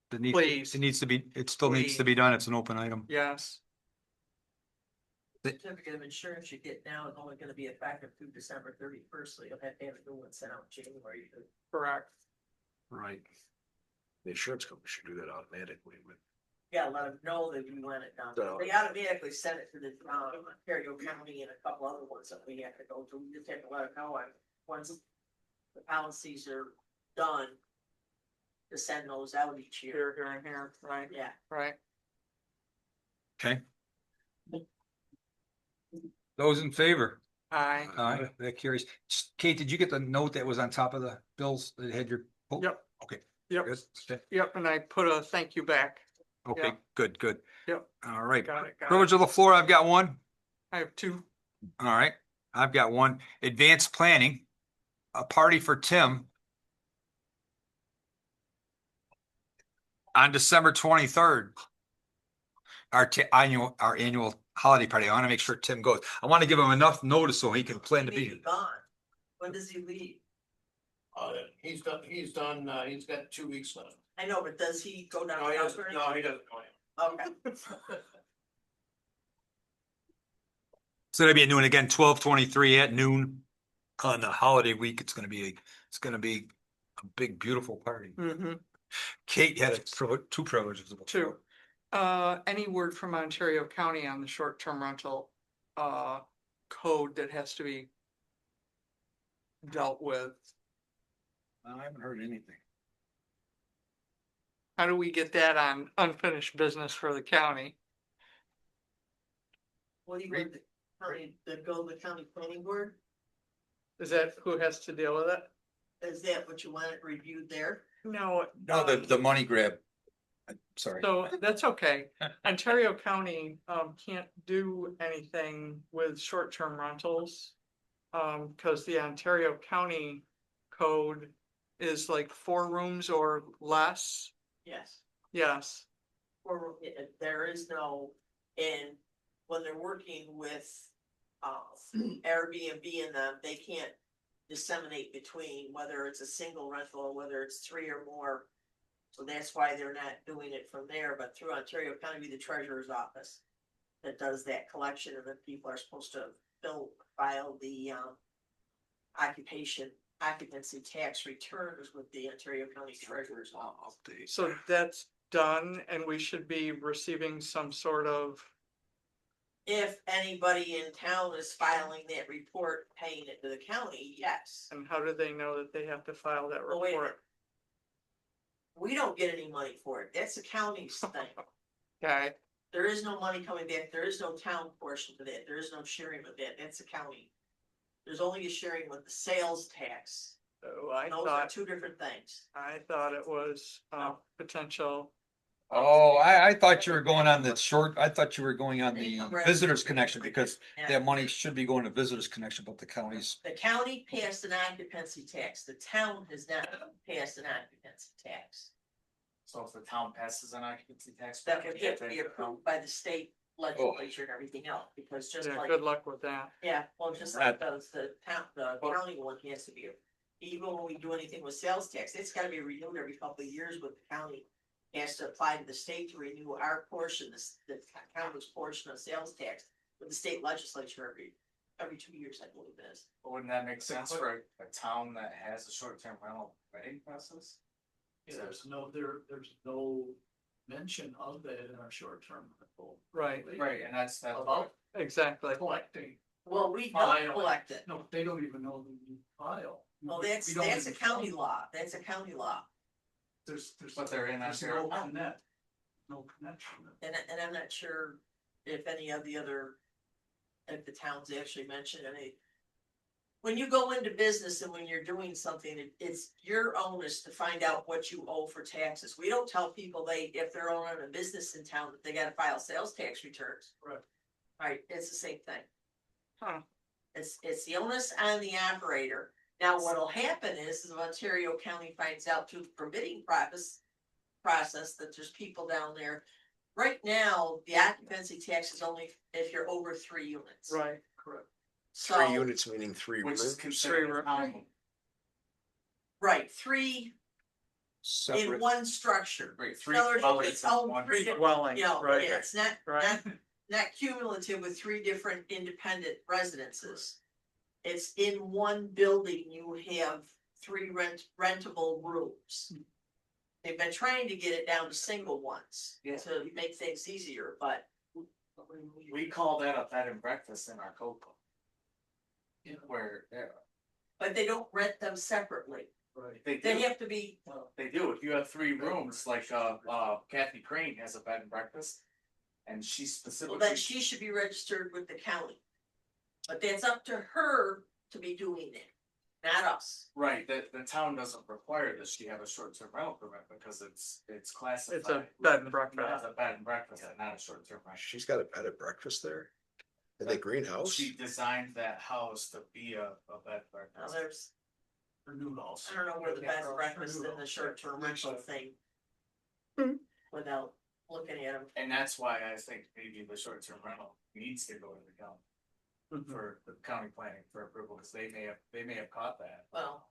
Please. It needs to be, it still needs to be done. It's an open item. Yes, Certificate of insurance you get now is only gonna be effective through December 31st, so you'll have to have a new one sent out in January. correct. Right. The insurance company should do that automatically, but Yeah, let them know that you want it done. So- They automatically send it to the, Ontario County and a couple other ones that we have to go to. We just have to let them know, once the policies are done, to send those out each year. Here, and here, right, Yeah. right. Okay. Those in favor? Aye. Aye, that carries. Kate, did you get the note that was on top of the bills that had your? oh, Yep. Okay. Yep, Good. Okay. yep, and I put a thank you back. Okay, Yeah. good. Yep, All right. got it. Privilege of the floor, I've got one. I have two. All right, I've got one. Advanced planning, a party for Tim on December 23rd. Our annual holiday party. I want to make sure Tim goes. I want to give him enough notice so he can plan to He may be. Gone. When does he leave? He's got 2 weeks left. I know, but does he go down? No, he doesn't, Southburn? no, he doesn't. Okay. So that'll be at noon again, 12:23 at noon on the holiday week. It's gonna be a big, beautiful party. Mm-hmm. Kate had two privileges. Two. Any word from Ontario County on the short-term rental, code that has to be dealt with? I haven't heard anything. How do we get that on unfinished business for the county? What do you want, the go to the county planning board? Is that who has to deal with it? Is that what you want it reviewed there? No. No, the money grab. Sorry. So that's okay. Ontario County, can't do anything with short-term rentals. Cause the Ontario County code is like 4 rooms or less. Yes. Yes, Or there is no, and when they're working with, Airbnb and them, they can't disseminate between whether it's a single rental or whether it's 3 or more. So that's why they're not doing it from there, but through Ontario County, the treasurer's office that does that collection, and then people are supposed to file the, occupancy tax returns with the Ontario County Treasurer's Office. so that's done and we should be receiving some sort of, If anybody in town is filing that report, paying it to the county, yes. and how do they know that they have to file that Oh, wait a report? We don't get any money for it. That's the county's thing. Okay, There is no money coming back. There is no town portion to that. There is no sharing with that. That's the county. There's only a sharing with the sales tax. so I Those are thought, two different things. it was, potential, Oh, I thought you were going on I thought you were going on the visitors connection because Yeah. that money should be going to visitors connection, but the counties. The county passed an occupancy tax. The town has not passed an occupancy tax. So if the town passes an occupancy tax. That would have to be approved by the state legislature and everything else, because just yeah, like, good luck with that. yeah, well, just like the county one has to be. Even when we do anything with sales tax, it's gotta be renewed every couple of years with the county. Has to apply to the state to renew our portion, the county's portion of sales tax with the state legislature every 2 years, I believe it is. But wouldn't that make sense for a town that has a short-term rental vetting process? There's no mention of that in our short-term rental. Right, Right, and that's About exactly. collecting. Well, we File. don't collect it. No, they don't even know that you file. Well, We that's don't a even county file. law. That's a county law. There's. But they're in there's Ontario no County. connect. No connection. And I'm not sure if any of the other, if the towns actually mention any. when you go into business and when you're doing something, it's your onus to find out what you owe for taxes. We don't tell people if they're owning a business in town, that they gotta file sales tax returns. Right. Right, it's the same thing. Huh. It's the onus on the operator. Now, what'll happen is if Ontario County finds out through the permitting process that there's people down there. Right now, the occupancy tax is only if you're over 3 units. Right, correct. So, 3 units meaning 3 Which is rooms. considered a townhome. right, 3 in Separate. one structure. Right, 3 In other words, dwellings it's in own one Three structure. dwellings, You know, right, yeah, it's not, right. not cumulative with 3 different independent residences. It's in one building, you have 3 rentable rooms. They've been trying to get it down to single ones Yeah. to make things easier, but. We call that a bed and breakfast in our code book. Where, But they don't rent them separately. Right. they They do, have to be, they do, if you have 3 rooms, like, Kathy Crane has a bed and breakfast. And she well, specifically. then she should be registered with the county. But that's up to her to be doing it, not us. Right, the town doesn't require that she have a short-term rental permit because it's classified. It's a bed and breakfast. As a bed and breakfast and not a short-term rental. She's got a bed and breakfast there. In the greenhouse. She designed that house to be a bed and Now, breakfast. there's, For new house. I don't know where the bed and breakfast and the short-term rental thing. Without looking at them, And that's why I think maybe the short-term rental needs to go to the county Mhm. for the county planning for approval, because they may have caught that. well,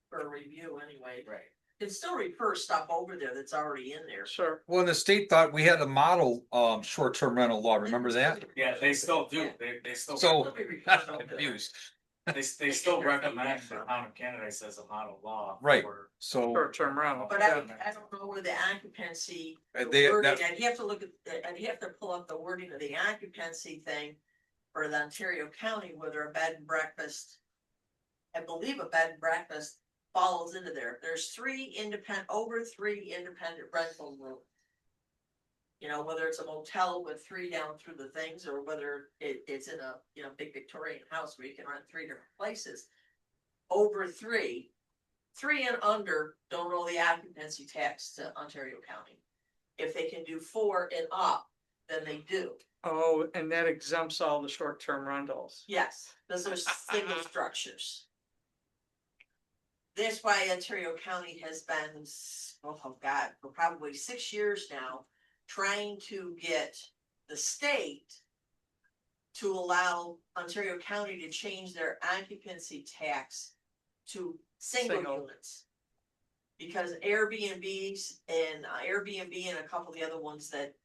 for a review anyway. Right. Can still refer stuff over there that's already in there. Sure, Well, the state thought we had a model, short-term rental law, remember that? Yeah, they still do, they still. So, Still be referred I'm over there. confused, They still recommend the town of Canada says a model law. Right. for- so. short-term rental. But I don't know where the occupancy, the They, wording, that, I'd have to look at, I'd have to pull up the wording of the occupancy thing. For the Ontario County, whether a bed and breakfast. I believe a bed and breakfast falls into there, there's over 3 independent rental rooms. You know, whether it's a motel with 3 down through the things, or whether it's in a, big Victorian house where you can rent 3 different places. Over 3 and under don't owe the occupancy tax to Ontario County. If they can do 4 and up, then they do. Oh, and that exempts all the short-term rentals. Yes, those are single structures. That's why Ontario County has been, oh God, for probably 6 years now, trying to get the state to allow Ontario County to change their occupancy tax to single Single. units. Because Airbnbs and Airbnb and a couple of the other ones that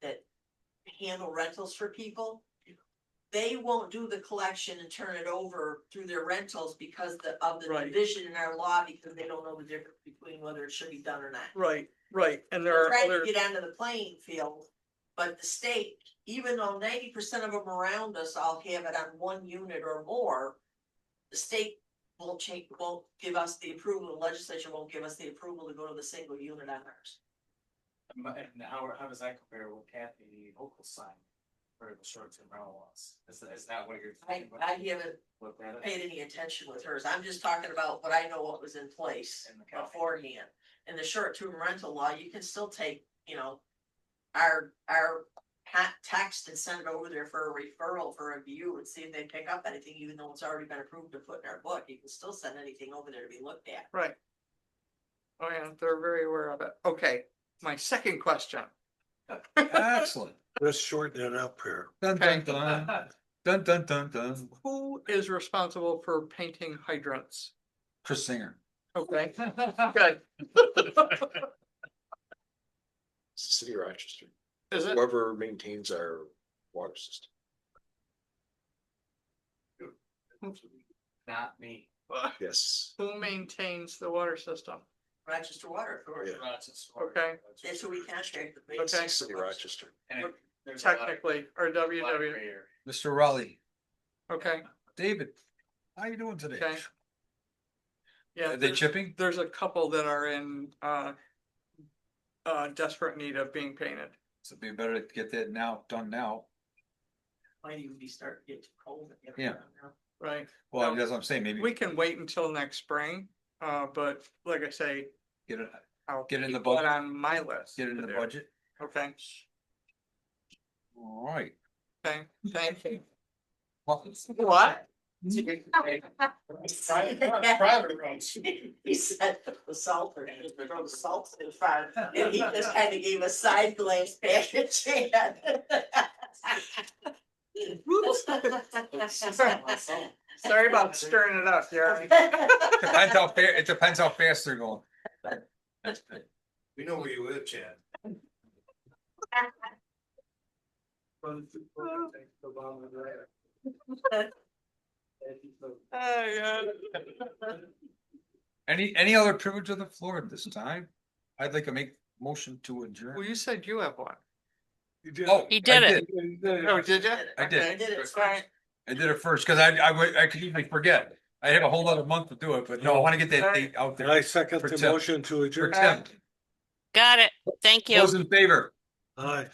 handle rentals for people. They won't do the collection and turn it over through their rentals because of the Right. division in our law, because they don't know the difference between whether it should be done or not. Right, and there They're are trying to other, get onto the playing field, but the state, even though 90% of them around us all have it on 1 unit or more. The state won't give us the approval, the legislature won't give us the approval to go to the single unit on ours. And how does that compare with Kathy Hochul's sign for the short-term rental laws? Is that what you're? I haven't Looked at it paid any attention with hers, I'm just talking about what I know what was in place in the county? beforehand. In the short-term rental law, you can still take, our text and send it over there for a referral for a review and see if they pick up anything, even though it's already been approved to put in our book, you can still send anything over there to be looked at. right. Oh, yeah, they're very aware of it. Okay, my second question. excellent. Let's shorten it up here. Dun, dun, dun, dun, dun, dun, dun. Who is responsible for painting hydrants? Chris Singer. Okay, good. It's the city of Rochester. Is it? Whoever maintains our water system. Not me. Yes. Who maintains the water system? Rochester Water Authority, Yeah. Rochester. Okay. that's who we contract with. Okay. City of Rochester. And there's a lot of- Technically, or lot of WW, gray area. Mr. Raleigh, okay, David, how you doing today? okay. Yeah, Are they there's, chipping? there's a couple that are in, desperate need of being painted. So it'd be better to get that done now. Might even be starting to get too cold. Yeah. right? Well, that's what I'm saying, maybe We can wait until next spring, but like I say, get it, I'll Get in the keep budget. that on my list. get it in to the do. budget. Okay, All right. okay, thank you. Well, What? Private roads. He said the sulfur, throw the salt in front, and he just kind of gave a side glance back at Chad. Sorry about stirring it up, Jeremy. it depends how fast they're going. We know where you live, Chad. Any other privilege of the floor at this time? I'd like to make motion to adjourn. Well, you said you have one. Oh, He did I it. Oh, did you? I did. I did it All right. I did it first, cause I could usually forget. I have a whole other month to do it, but no, I wanna get that date out there. I second For the Tim. motion to For adjourn. Tim. Got it. Thank you. Those in favor? Aye.